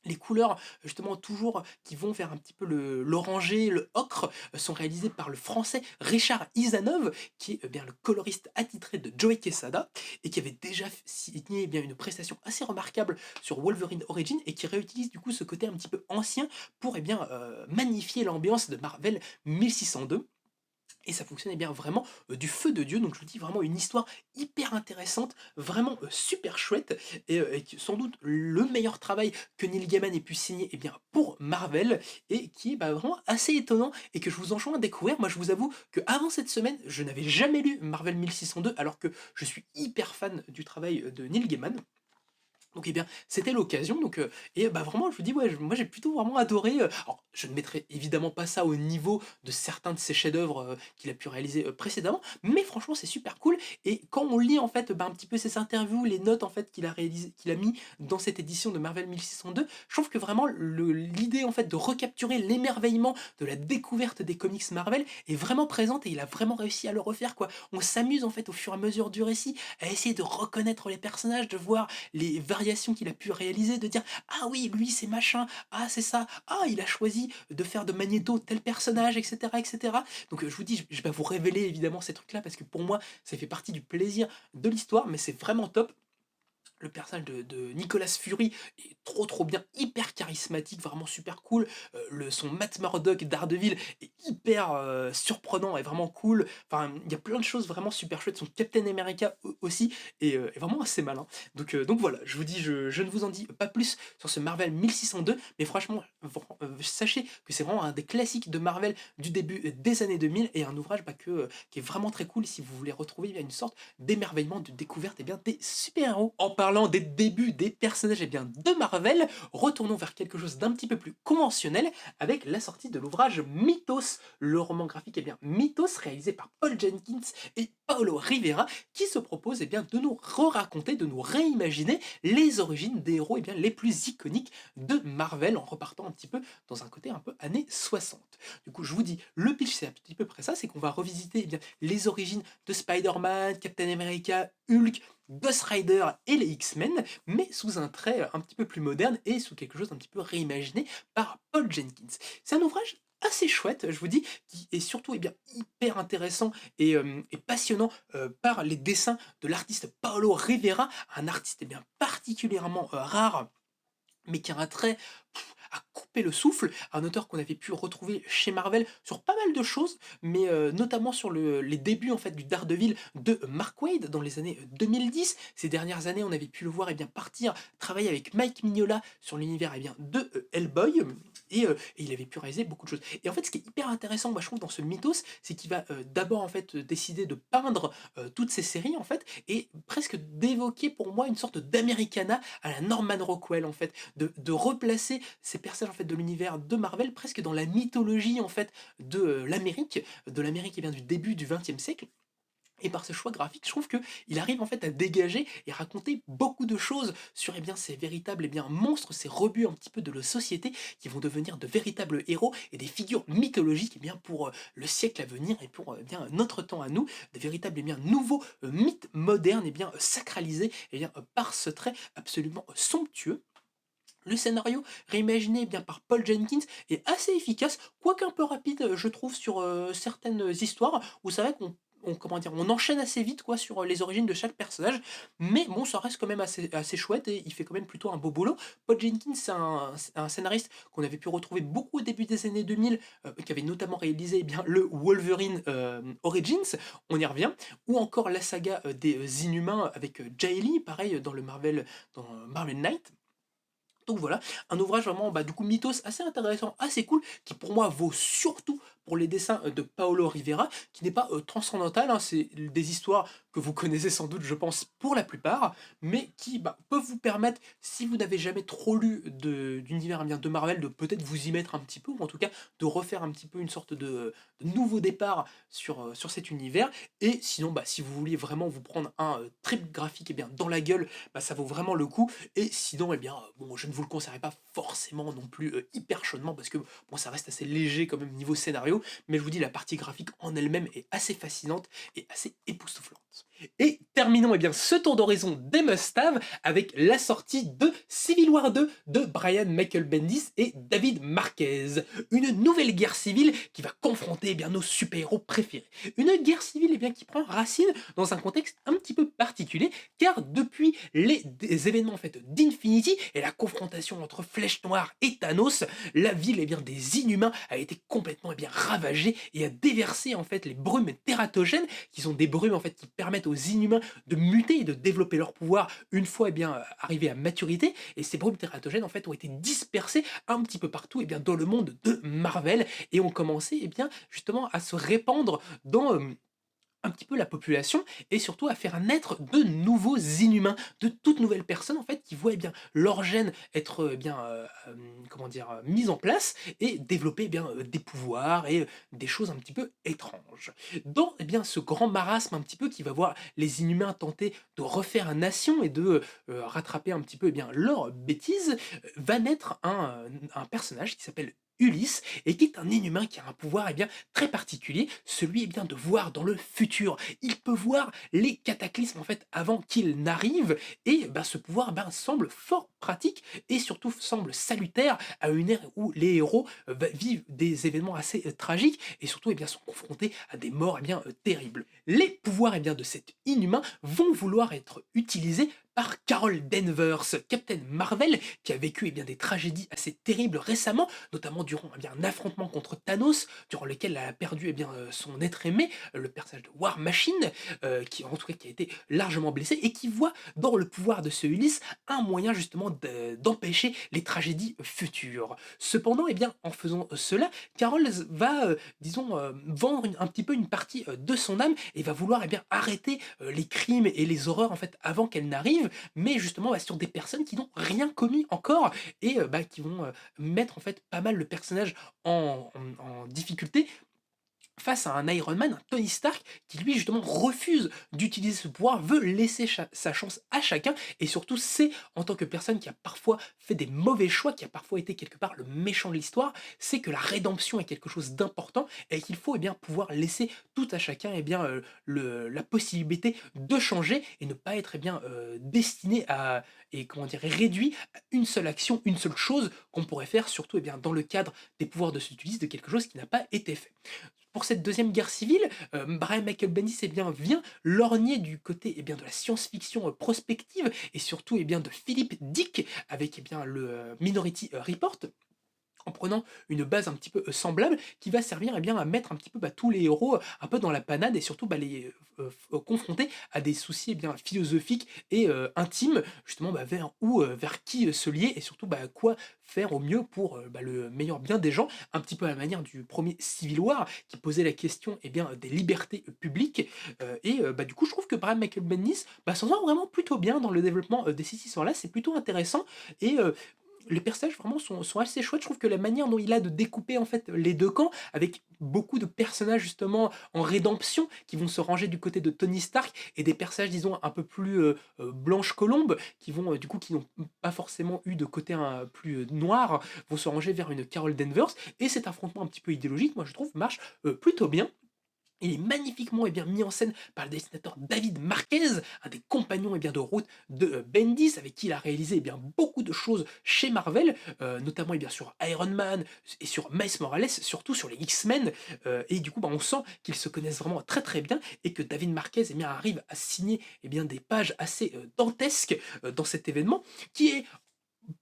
[SPEAKER 1] Les couleurs, justement, toujours qui vont vers un petit peu l'orangé, le ocre, sont réalisées par le français Richard Izanov, qui est bien le coloriste attitré de Joey Quesada, et qui avait déjà signé une prestation assez remarquable sur Wolverine Origin, et qui réutilise du coup ce côté un petit peu ancien pour magnifier l'ambiance de Marvel 1602. et ça fonctionnait bien vraiment du feu de Dieu. Donc je vous dis vraiment une histoire hyper intéressante, vraiment super chouette, et sans doute le meilleur travail que Neil Gaiman ait pu signer, bien pour Marvel, et qui est vraiment assez étonnant et que je vous enjoins à découvrir. Moi je vous avoue que avant cette semaine, je n'avais jamais lu Marvel 1602 alors que je suis hyper fan du travail de Neil Gaiman. Donc bien, c'était l'occasion, donc vraiment je vous dis ouais, moi j'ai plutôt vraiment adoré, alors je ne mettrai évidemment pas ça au niveau de certains de ses chefs-d'œuvre, qu'il a pu réaliser, précédemment, mais franchement c'est super cool, et quand on lit en fait, un petit peu ses interviews, les notes en fait qu'il a mis dans cette édition de Marvel 1602, je trouve que vraiment l'idée en fait de recapturer l'émerveillement de la découverte des comics Marvel est vraiment présente, et il a vraiment réussi à le refaire quoi. On s'amuse en fait au fur et à mesure du récit à essayer de reconnaître les personnages, de voir les variations qu'il a pu réaliser, de dire ah oui, lui c'est machin, ah c'est ça, ah il a choisi de faire de Magneto tel personnage, etc. etc. Donc je vous dis, je vais pas vous révéler évidemment ces trucs là parce que pour moi ça fait partie du plaisir de l'histoire, mais c'est vraiment top. Le personnage de Nicolas Fury est trop bien, hyper charismatique, vraiment super cool. Son Matt Murdock Daredevil est hyper surprenant et vraiment cool. Enfin, il y a plein de choses vraiment super chouettes. Son Captain America aussi est vraiment assez malin. Donc voilà, je vous dis, je ne vous en dis pas plus sur ce Marvel 1602, mais franchement, sachez que c'est vraiment un des classiques de Marvel du début des années 2000, et un ouvrage qui est vraiment très cool si vous voulez retrouver une sorte d'émerveillement, de découverte des super-héros. En parlant des débuts des personnages de Marvel, retournons vers quelque chose d'un petit peu plus conventionnel avec la sortie de l'ouvrage Mythos, le roman graphique Mythos réalisé par Paul Jenkins et Paolo Rivera, qui se propose de nous re-raconter, de nous réimaginer les origines des héros les plus iconiques de Marvel, en repartant un petit peu dans un côté un peu années 60. Du coup, je vous dis, le pitch c'est un petit peu près ça, c'est qu'on va revisiter les origines de Spider-Man, Captain America, Hulk, Ghost Rider et les X-Men, mais sous un trait un petit peu plus moderne et sous quelque chose d'un petit peu réimaginé par Paul Jenkins. C'est un ouvrage assez chouette, je vous dis, qui est surtout hyper intéressant et passionnant par les dessins de l'artiste Paolo Rivera, un artiste particulièrement rare, mais qui a un trait à couper le souffle, un auteur qu'on avait pu retrouver chez Marvel sur pas mal de choses, mais notamment sur les débuts en fait du Daredevil de Mark Waid dans les années 2010. Ces dernières années, on avait pu le voir partir travailler avec Mike Mignola sur l'univers de Hellboy. Et il avait pu réaliser beaucoup de choses. Et en fait, ce qui est hyper intéressant, moi, je trouve, dans ce mythos, c'est qu'il va d'abord en fait décider de peindre toutes ces séries en fait, et presque d'évoquer pour moi une sorte d'Americana à la Norman Rockwell en fait, de replacer ces personnages en fait de l'univers de Marvel presque dans la mythologie en fait de l'Amérique du début du XXe siècle. Et par ce choix graphique, je trouve qu'il arrive en fait à dégager et raconter beaucoup de choses sur ces véritables monstres, ces rebuts un petit peu de la société qui vont devenir de véritables héros et des figures mythologiques pour le siècle à venir et pour notre temps à nous, des véritables nouveaux mythes modernes sacralisés par ce trait absolument somptueux. Le scénario, réimaginé par Paul Jenkins, est assez efficace, quoique un peu rapide, je trouve, sur certaines histoires, où c'est vrai on enchaîne assez vite sur les origines de chaque personnage, mais bon, ça reste quand même assez chouette, et il fait quand même plutôt un beau boulot. Paul Jenkins, c'est un scénariste qu'on avait pu retrouver beaucoup au début des années 2000, qui avait notamment réalisé le Wolverine Origins, on y revient, ou encore la saga des Inhumains avec Jay Lee, pareil dans Marvel Knight. Donc voilà, un ouvrage vraiment, du coup, mythos assez intéressant, assez cool, qui pour moi vaut surtout pour les dessins de Paolo Rivera, qui n'est pas transcendantal, hein, c'est des histoires que vous connaissez sans doute, je pense, pour la plupart, mais qui peuvent vous permettre, si vous n'avez jamais trop lu d'univers de Marvel, de peut-être vous y mettre un petit peu, ou en tout cas de refaire un petit peu une sorte de nouveau départ sur cet univers. Et sinon, si vous vouliez vraiment vous prendre un trip graphique dans la gueule, ça vaut vraiment le coup. Et sinon, bon, je ne vous le conseillerais pas forcément non plus hyper chaudement, parce que bon, ça reste assez léger quand même niveau scénario, mais je vous dis, la partie graphique en elle-même est assez fascinante et assez époustouflante. Et terminons ce tour d'horizon des must-have avec la sortie de Civil War 2 de Brian Michael Bendis et David Marquez. Une nouvelle guerre civile qui va confronter nos super-héros préférés. Une guerre civile qui prend racine dans un contexte un petit peu particulier, car depuis des événements en fait d'Infinity et la confrontation entre Flèche Noire et Thanos, la ville des Inhumains a été complètement ravagée et a déversé en fait les brumes tératogènes, qui sont des brumes en fait qui permettent aux Inhumains de muter et de développer leur pouvoir une fois arrivés à maturité. Et ces brumes tératogènes en fait ont été dispersées un petit peu partout dans le monde de Marvel et ont commencé justement à se répandre dans un petit peu la population et surtout à faire naître de nouveaux inhumains, de toutes nouvelles personnes en fait qui voient leur gène être comment dire mis en place et développer des pouvoirs et des choses un petit peu étranges. Dans ce grand marasme un petit peu qui va voir les inhumains tenter de refaire nation et de rattraper un petit peu leurs bêtises, va naître un personnage qui s'appelle Ulysse et qui est un inhumain qui a un pouvoir très particulier, celui de voir dans le futur. Il peut voir les cataclysmes en fait avant qu'ils n'arrivent et ce pouvoir semble fort pratique et surtout semble salutaire à une ère où les héros vivent des événements assez tragiques et surtout sont confrontés à des morts terribles. Les pouvoirs de cet inhumain vont vouloir être utilisés par Carol Danvers, Captain Marvel, qui a vécu des tragédies assez terribles récemment, notamment durant un affrontement contre Thanos, durant lequel elle a perdu son être aimé, le personnage de War Machine, qui en tout cas qui a été largement blessé, et qui voit dans le pouvoir de ce Ulysse un moyen justement d'empêcher les tragédies futures. Cependant, en faisant cela, Carol va, disons, vendre un petit peu une partie de son âme et va vouloir arrêter les crimes et les horreurs en fait avant qu'elles n'arrivent, mais justement sur des personnes qui n'ont rien commis encore et qui vont mettre en fait pas mal le personnage en difficulté face à un Iron Man, un Tony Stark, qui lui justement refuse d'utiliser ce pouvoir, veut laisser sa chance à chacun, et surtout c'est en tant que personne qui a parfois fait des mauvais choix, qui a parfois été quelque part le méchant de l'histoire, c'est que la rédemption est quelque chose d'important et qu'il faut pouvoir laisser tout à chacun la possibilité de changer et ne pas être destiné à et comment dire réduit à une seule action, une seule chose qu'on pourrait faire, surtout dans le cadre des pouvoirs de s'utiliser de quelque chose qui n'a pas été fait. Pour cette deuxième guerre civile, Brian Michael Bendis vient lorgner du côté de la science-fiction prospective et surtout de Philip Dick avec le Minority Report, en prenant une base un petit peu semblable qui va servir à mettre un petit peu tous les héros un peu dans la panade et surtout les confronter à des soucis philosophiques et intimes, justement vers qui se lier et surtout quoi faire au mieux pour le meilleur bien des gens, un petit peu à la manière du premier Civil War qui posait la question des libertés publiques. Du coup, je trouve que Brian Michael Bendis s'en sort vraiment plutôt bien dans le développement de ces histoires-là, c'est plutôt intéressant et les personnages vraiment sont assez chouettes. Je trouve que la manière dont il a de découper en fait les deux camps, avec beaucoup de personnages justement en rédemption qui vont se ranger du côté de Tony Stark et des personnages disons un peu plus blanche colombe qui vont du coup qui n'ont pas forcément eu de côté plus noir, vont se ranger vers une Carol Danvers et cet affrontement un petit peu idéologique, moi je trouve marche plutôt bien. Il est magnifiquement mis en scène par le dessinateur David Marquez, un des compagnons de route de Bendis, avec qui il a réalisé beaucoup de choses chez Marvel, notamment sur Iron Man et sur Miles Morales, surtout sur les X-Men. Et du coup, on sent qu'ils se connaissent vraiment très très bien et que David Marquez arrive à signer des pages assez dantesques dans cet événement, qui est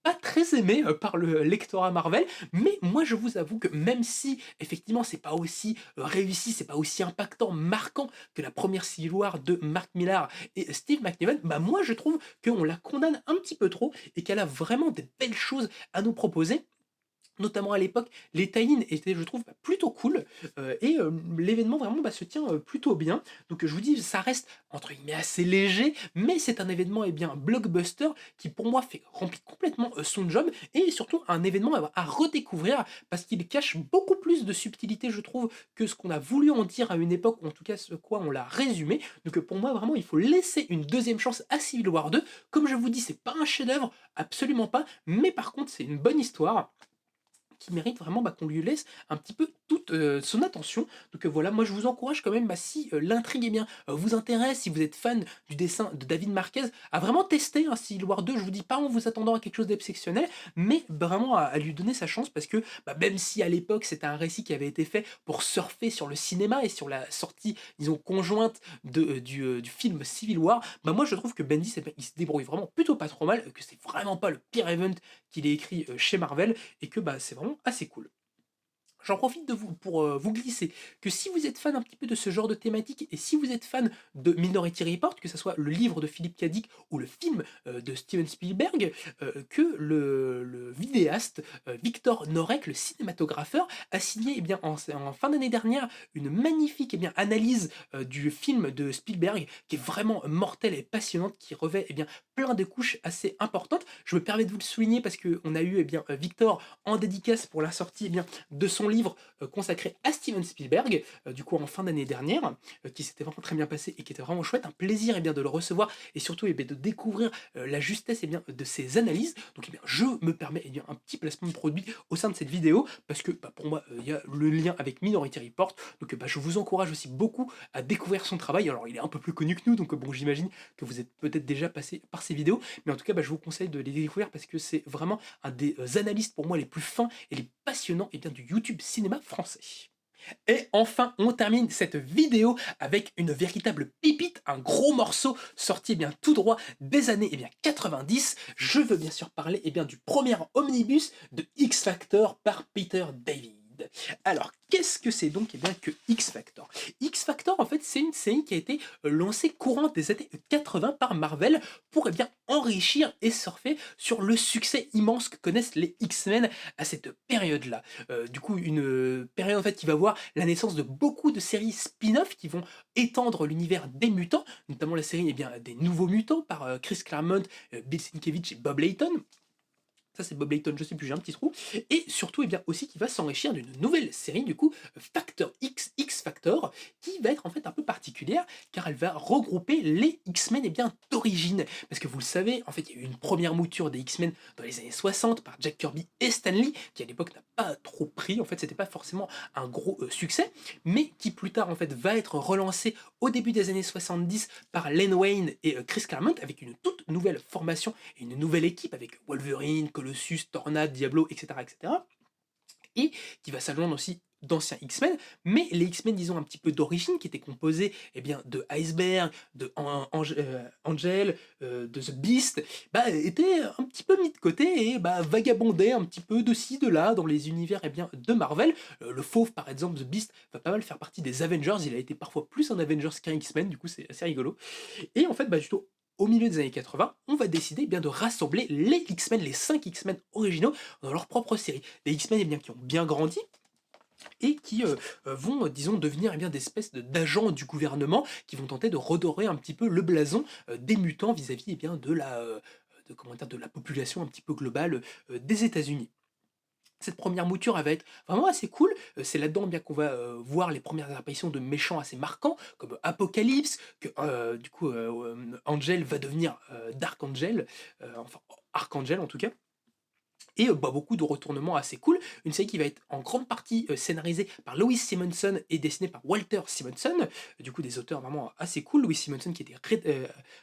[SPEAKER 1] pas très aimé par le lectorat Marvel, mais moi je vous avoue que même si effectivement c'est pas aussi réussi, c'est pas aussi impactant, marquant que la première Civil War de Mark Millar et Steve McNiven, moi je trouve qu'on la condamne un petit peu trop et qu'elle a vraiment des belles choses à nous proposer. Notamment à l'époque, les tie-in étaient, je trouve, plutôt cool, et l'événement vraiment se tient plutôt bien. Donc je vous dis, ça reste entre guillemets assez léger, mais c'est un événement blockbuster qui pour moi remplit complètement son job et surtout un événement à redécouvrir parce qu'il cache beaucoup plus de subtilité, je trouve, que ce qu'on a voulu en dire à une époque, ou en tout cas ce quoi on l'a résumé. Donc pour moi, vraiment, il faut laisser une deuxième chance à Civil War 2. Comme je vous dis, c'est pas un chef-d'œuvre, absolument pas, mais par contre, c'est une bonne histoire qui mérite vraiment qu'on lui laisse un petit peu toute son attention. Donc voilà, moi je vous encourage quand même, si l'intrigue vous intéresse, si vous êtes fan du dessin de David Marquez, à vraiment tester Civil War 2. Je vous dis pas en vous attendant à quelque chose d'exceptionnel, mais vraiment à lui donner sa chance parce que même si à l'époque c'était un récit qui avait été fait pour surfer sur le cinéma et sur la sortie, disons, conjointe du film Civil War, moi je trouve que Bendis, il se débrouille vraiment plutôt pas trop mal, que c'est vraiment pas le pire event qu'il ait écrit chez Marvel et que c'est vraiment assez cool. J'en profite de vous pour vous glisser que si vous êtes fan un petit peu de ce genre de thématique et si vous êtes fan de Minority Report, que ce soit le livre de Philippe K. Dick ou le film de Steven Spielberg, que le vidéaste Victor Norek, le cinématographeur, a signé en fin d'année dernière une magnifique analyse du film de Spielberg qui est vraiment mortelle et passionnante, qui revêt plein de couches assez importantes. Je me permets de vous le souligner parce qu'on a eu Victor en dédicace pour la sortie de son livre consacré à Steven Spielberg, du coup en fin d'année dernière, qui s'était vraiment très bien passé et qui était vraiment chouette. Un plaisir de le recevoir et surtout de découvrir la justesse de ses analyses. Donc je me permets un petit placement de produit au sein de cette vidéo parce que pour moi il y a le lien avec Minority Report. Donc je vous encourage aussi beaucoup à découvrir son travail. Alors il est un peu plus connu que nous, donc bon, j'imagine que vous êtes peut-être déjà passé par ses vidéos, mais en tout cas je vous conseille de les découvrir parce que c'est vraiment un des analystes pour moi les plus fins et les passionnants du YouTube cinéma français. Et enfin, on termine cette vidéo avec une véritable pépite, un gros morceau sorti tout droit des années 90. Je veux bien sûr parler du premier omnibus de X Factor par Peter David. Alors, qu'est-ce que c'est donc que X Factor? X Factor, en fait, c'est une série qui a été lancée courant des années 80 par Marvel pour enrichir et surfer sur le succès immense que connaissent les X-Men à cette période-là. Du coup, une période en fait qui va voir la naissance de beaucoup de séries spin-off qui vont étendre l'univers des mutants, notamment la série des Nouveaux Mutants par Chris Claremont, Bill Sienkiewicz et Bob Layton. Ça c'est Bob Layton, je sais plus, j'ai un petit trou. Et surtout aussi qui va s'enrichir d'une nouvelle série du coup, Factor X, X Factor, qui va être en fait un peu particulière car elle va regrouper les X-Men d'origine. Parce que vous le savez, en fait il y a eu une première mouture des X-Men dans les années 60 par Jack Kirby et Stan Lee, qui à l'époque n'a pas trop pris, en fait c'était pas forcément un gros succès, mais qui plus tard en fait va être relancé au début des années 70 par Len Wayne et Chris Claremont avec une toute nouvelle formation et une nouvelle équipe avec Wolverine, Colossus, Tornade, Diablo, etc. etc. Et qui va s'adjoindre aussi d'anciens X-Men, mais les X-Men, disons, un petit peu d'origine, qui étaient composés de Iceberg, de Angel, de The Beast, étaient un petit peu mis de côté et vagabondaient un petit peu de ci, de là, dans les univers de Marvel. Le Fauve, par exemple, The Beast, va pas mal faire partie des Avengers, il a été parfois plus un Avengers qu'un X-Men, du coup c'est assez rigolo. Et en fait, plutôt au milieu des années 80, on va décider de rassembler les X-Men, les 5 X-Men originaux, dans leur propre série. Des X-Men qui ont bien grandi, et qui vont, disons, devenir des espèces d'agents du gouvernement qui vont tenter de redorer un petit peu le blason des mutants vis-à-vis de la population un petit peu globale des États-Unis. Cette première mouture elle va être vraiment assez cool. C'est là-dedans qu'on va voir les premières apparitions de méchants assez marquants, comme Apocalypse, que du coup Angel va devenir Dark Angel, enfin Archangel en tout cas. Et beaucoup de retournements assez cool. Une série qui va être en grande partie scénarisée par Louise Simonson et dessinée par Walter Simonson. Du coup, des auteurs vraiment assez cool. Louise Simonson qui était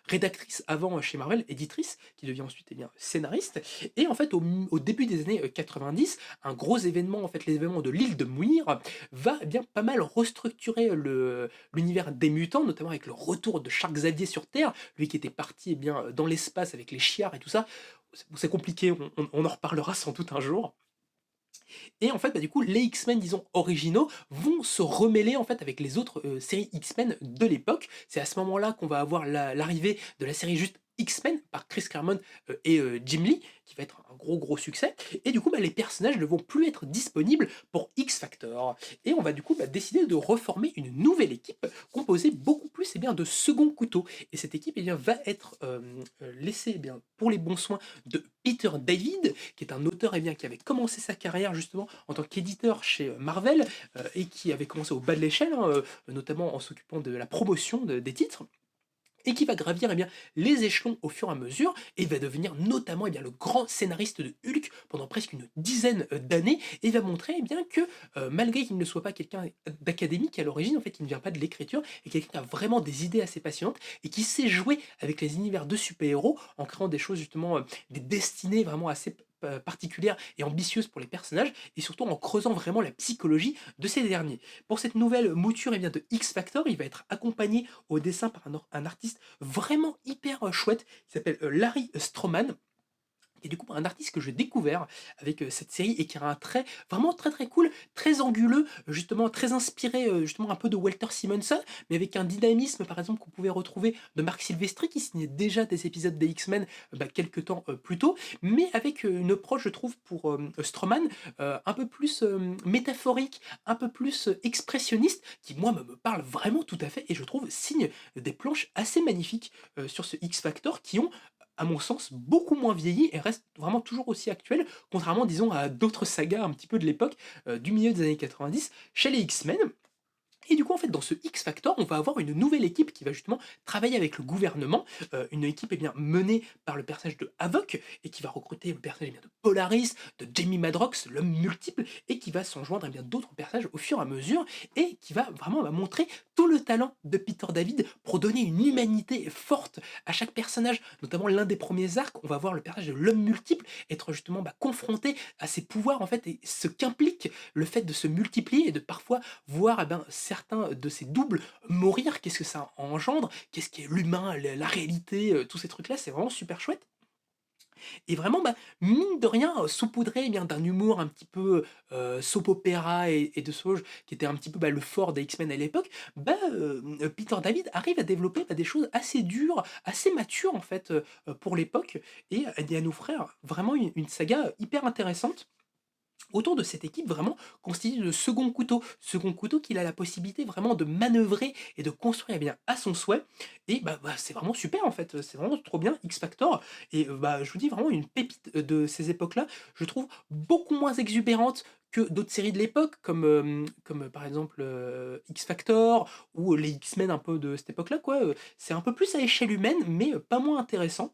[SPEAKER 1] rédactrice avant chez Marvel, éditrice, qui devient ensuite scénariste. Et en fait, au début des années 90, un gros événement, en fait, l'événement de l'île de Muir, va pas mal restructurer l'univers des mutants, notamment avec le retour de Charles Xavier sur Terre, lui qui était parti dans l'espace avec les chiards et tout ça. C'est compliqué, on en reparlera sans doute un jour. Et en fait, du coup, les X-Men, disons, originaux, vont se remêler en fait avec les autres séries X-Men de l'époque. C'est à ce moment-là qu'on va avoir l'arrivée de la série juste X-Men par Chris Claremont et Jim Lee, qui va être un gros succès. Et du coup, les personnages ne vont plus être disponibles pour X-Factor. Et on va du coup décider de reformer une nouvelle équipe composée beaucoup plus de second couteau. Et cette équipe va être laissée pour les bons soins de Peter David, qui est un auteur qui avait commencé sa carrière justement en tant qu'éditeur chez Marvel et qui avait commencé au bas de l'échelle, notamment en s'occupant de la promotion des titres. et qui va gravir les échelons au fur et à mesure et va devenir notamment le grand scénariste de Hulk pendant presque une dizaine d'années et va montrer que malgré qu'il ne soit pas quelqu'un d'académique à l'origine, en fait, qui ne vient pas de l'écriture, et quelqu'un qui a vraiment des idées assez passionnantes et qui sait jouer avec les univers de super-héros en créant des choses justement, des destinées vraiment assez particulières et ambitieuses pour les personnages et surtout en creusant vraiment la psychologie de ces derniers. Pour cette nouvelle mouture de X Factor, il va être accompagné au dessin par un artiste vraiment hyper chouette qui s'appelle Larry Stroman et du coup, un artiste que j'ai découvert avec cette série et qui a un trait vraiment très très cool, très anguleux, justement très inspiré justement un peu de Walter Simonson, mais avec un dynamisme par exemple qu'on pouvait retrouver de Marc Silvestri qui signait déjà des épisodes des X-Men quelques temps plus tôt, mais avec une approche je trouve pour Stroman un peu plus métaphorique, un peu plus expressionniste, qui moi me parle vraiment tout à fait et je trouve signe des planches assez magnifiques sur ce X-Factor qui ont à mon sens, beaucoup moins vieilli et reste vraiment toujours aussi actuel, contrairement, disons, à d'autres sagas un petit peu de l'époque, du milieu des années 90, chez les X-Men. Et du coup, en fait, dans ce X Factor, on va avoir une nouvelle équipe qui va justement travailler avec le gouvernement, une équipe menée par le personnage de Havok et qui va recruter le personnage de Polaris, de Jamie Madrox, l'homme multiple, et qui va s'en joindre d'autres personnages au fur et à mesure et qui va vraiment montrer tout le talent de Peter David pour donner une humanité forte à chaque personnage, notamment l'un des premiers arcs, on va voir le personnage de l'homme multiple être justement confronté à ses pouvoirs en fait et ce qu'implique le fait de se multiplier et de parfois voir certains de ces doubles mourir, qu'est-ce que ça engendre, qu'est-ce qui est l'humain, la réalité, tous ces trucs-là, c'est vraiment super chouette. Et vraiment, mine de rien, saupoudré d'un humour un petit peu soap opéra et de ce qui était un petit peu le fort des X-Men à l'époque, Peter David arrive à développer des choses assez dures, assez matures en fait pour l'époque, et à nous faire vraiment une saga hyper intéressante autour de cette équipe vraiment constituée de second couteau qu'il a la possibilité vraiment de manœuvrer et de construire à son souhait et c'est vraiment super en fait, c'est vraiment trop bien X Factor et je vous dis vraiment une pépite de ces époques-là, je trouve beaucoup moins exubérante que d'autres séries de l'époque comme par exemple, X Factor ou les X-Men un peu de cette époque-là quoi, c'est un peu plus à échelle humaine mais pas moins intéressant.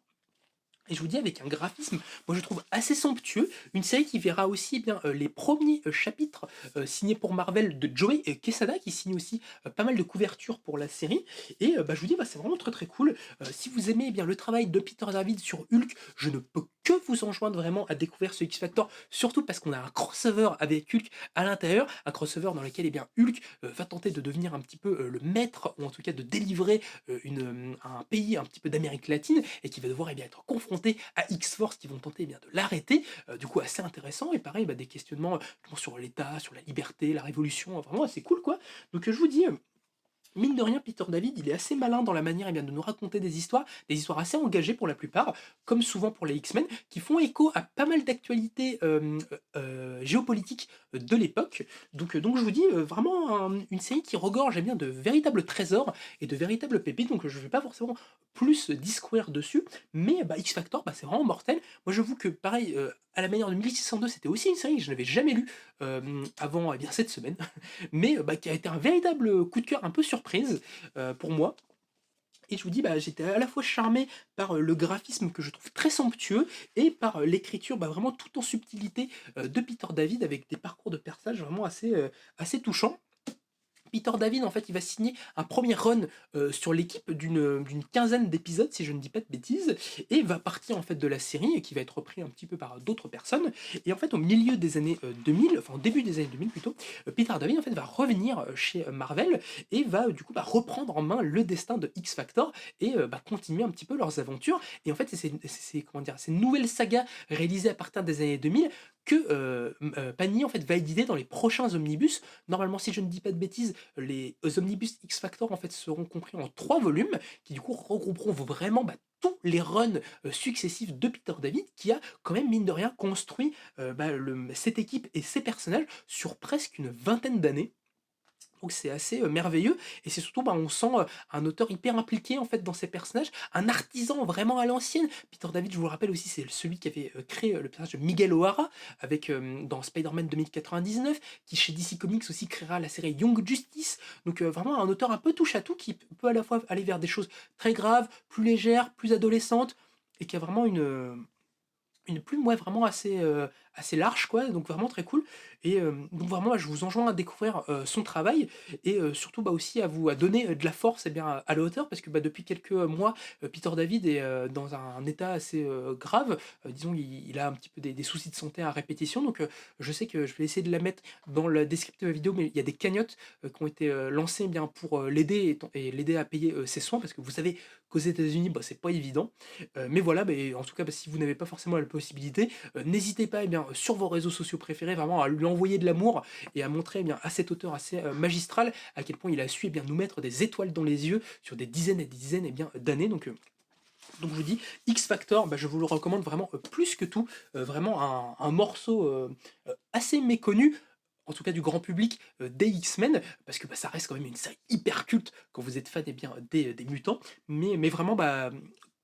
[SPEAKER 1] Et je vous dis avec un graphisme, moi je trouve assez somptueux, une série qui verra aussi les premiers chapitres signés pour Marvel de Joey Quesada, qui signe aussi pas mal de couvertures pour la série. Et je vous dis, c'est vraiment très très cool. Si vous aimez le travail de Peter David sur Hulk, je ne peux que vous enjoindre vraiment à découvrir ce X-Factor, surtout parce qu'on a un crossover avec Hulk à l'intérieur, un crossover dans lequel Hulk va tenter de devenir un petit peu le maître, ou en tout cas de délivrer un pays un petit peu d'Amérique latine, et qui va devoir être confronté à X-Force qui vont tenter de l'arrêter. Du coup, assez intéressant. Et pareil, des questionnements sur l'État, sur la liberté, la révolution, vraiment assez cool quoi. Donc je vous dis, mine de rien, Peter David, il est assez malin dans la manière de nous raconter des histoires assez engagées pour la plupart, comme souvent pour les X-Men, qui font écho à pas mal d'actualités géopolitiques de l'époque. Donc je vous dis, vraiment une série qui regorge de véritables trésors et de véritables pépites, donc je ne vais pas forcément plus discourir dessus, mais X-Factor, c'est vraiment mortel. Moi j'avoue que pareil, à la manière de 1602, c'était aussi une série que je n'avais jamais lue avant cette semaine, mais qui a été un véritable coup de cœur un peu surprise pour moi. Et je vous dis, j'étais à la fois charmé par le graphisme que je trouve très somptueux et par l'écriture vraiment tout en subtilité de Peter David avec des parcours de personnages vraiment assez touchants. Peter David, en fait, il va signer un premier run sur l'équipe d'une quinzaine d'épisodes, si je ne dis pas de bêtises, et va partir en fait de la série, et qui va être repris un petit peu par d'autres personnes. Et en fait, au milieu des années 2000, enfin au début des années 2000 plutôt, Peter David en fait va revenir chez Marvel et va du coup reprendre en main le destin de X Factor et continuer un petit peu leurs aventures. Et en fait, comment dire, ces nouvelles sagas réalisées à partir des années 2000 que Panini en fait va éditer dans les prochains omnibus. Normalement, si je ne dis pas de bêtises, les omnibus X Factor en fait seront compris en 3 volumes qui du coup regrouperont vraiment tous les runs successifs de Peter David qui a quand même mine de rien construit cette équipe et ces personnages sur presque une vingtaine d'années. Donc c'est assez, merveilleux et c'est surtout, bah, on sent, un auteur hyper impliqué en fait dans ses personnages, un artisan vraiment à l'ancienne. Peter David, je vous le rappelle aussi, c'est celui qui avait, créé, le personnage de Miguel O'Hara avec, dans Spider-Man 2099, qui chez DC Comics aussi créera la série Young Justice. Donc, vraiment un auteur un peu touche à tout qui peut à la fois aller vers des choses très graves, plus légères, plus adolescentes et qui a vraiment une plume, ouais, vraiment assez large quoi, donc vraiment très cool et donc vraiment, je vous enjoins à découvrir, son travail et surtout, bah, aussi à donner, de la force et bien, à l'auteur parce que, bah, depuis quelques, mois, Peter David est, dans un état assez, grave. Disons il a un petit peu des soucis de santé à répétition donc je sais que je vais essayer de la mettre dans le descriptif de la vidéo, mais il y a des cagnottes, qui ont été, lancées eh bien pour, l'aider et l'aider à payer, ses soins parce que vous savez qu'aux États-Unis, bah, c'est pas évident. Mais voilà, mais en tout cas, bah, si vous n'avez pas forcément la possibilité, n'hésitez pas, eh bien, sur vos réseaux sociaux préférés, vraiment à lui envoyer de l'amour et à montrer, eh bien, à cet auteur assez magistral à quel point il a su, eh bien, nous mettre des étoiles dans les yeux sur des dizaines et des dizaines, eh bien, d'années. Donc je vous dis, X Factor, bah, je vous le recommande vraiment plus que tout. Vraiment un morceau assez méconnu, en tout cas du grand public, des X-Men, parce que bah, ça reste quand même une série hyper culte quand vous êtes fan eh bien, des mutants. Mais vraiment, bah,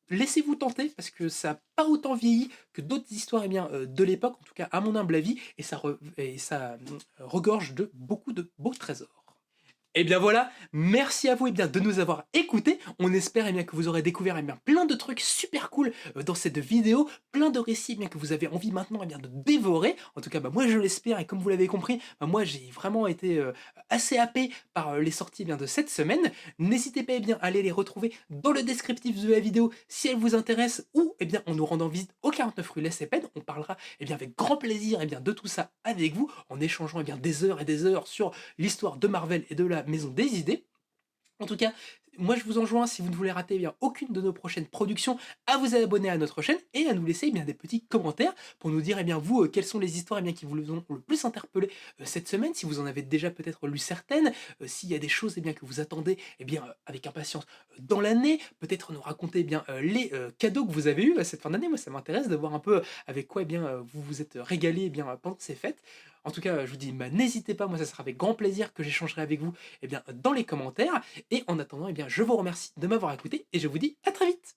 [SPEAKER 1] laissez-vous tenter, parce que ça n'a pas autant vieilli que d'autres histoires eh bien, de l'époque, en tout cas à mon humble avis, et ça regorge de beaucoup de beaux trésors. Et bien voilà, merci à vous eh bien, de nous avoir écoutés. On espère eh bien, que vous aurez découvert eh bien, plein de trucs super cool dans cette vidéo, plein de récits eh bien, que vous avez envie maintenant eh bien, de dévorer. En tout cas, bah, moi je l'espère et comme vous l'avez compris, bah, moi j'ai vraiment été assez happé par les sorties eh bien, de cette semaine. N'hésitez pas eh bien, à aller les retrouver dans le descriptif de la vidéo si elles vous intéressent ou eh bien, en nous rendant visite au 49 rue Lessépène. On parlera eh bien, avec grand plaisir eh bien, de tout ça avec vous en échangeant eh bien, des heures et des heures sur l'histoire de Marvel et de la Maison des Idées. En tout cas, moi je vous enjoins, si vous ne voulez rater eh bien, aucune de nos prochaines productions, à vous abonner à notre chaîne et à nous laisser eh bien, des petits commentaires pour nous dire eh bien, vous quelles sont les histoires eh bien, qui vous ont le plus interpellé cette semaine, si vous en avez déjà peut-être lu certaines, s'il y a des choses eh bien, que vous attendez eh bien, avec impatience dans l'année, peut-être nous raconter eh bien, les cadeaux que vous avez eus cette fin d'année. Moi ça m'intéresse de voir un peu avec quoi eh bien, vous vous êtes régalé eh bien, pendant ces fêtes. En tout cas, je vous dis, bah, n'hésitez pas, moi ça sera avec grand plaisir que j'échangerai avec vous eh bien, dans les commentaires. Et en attendant, eh bien, je vous remercie de m'avoir écouté et je vous dis à très vite.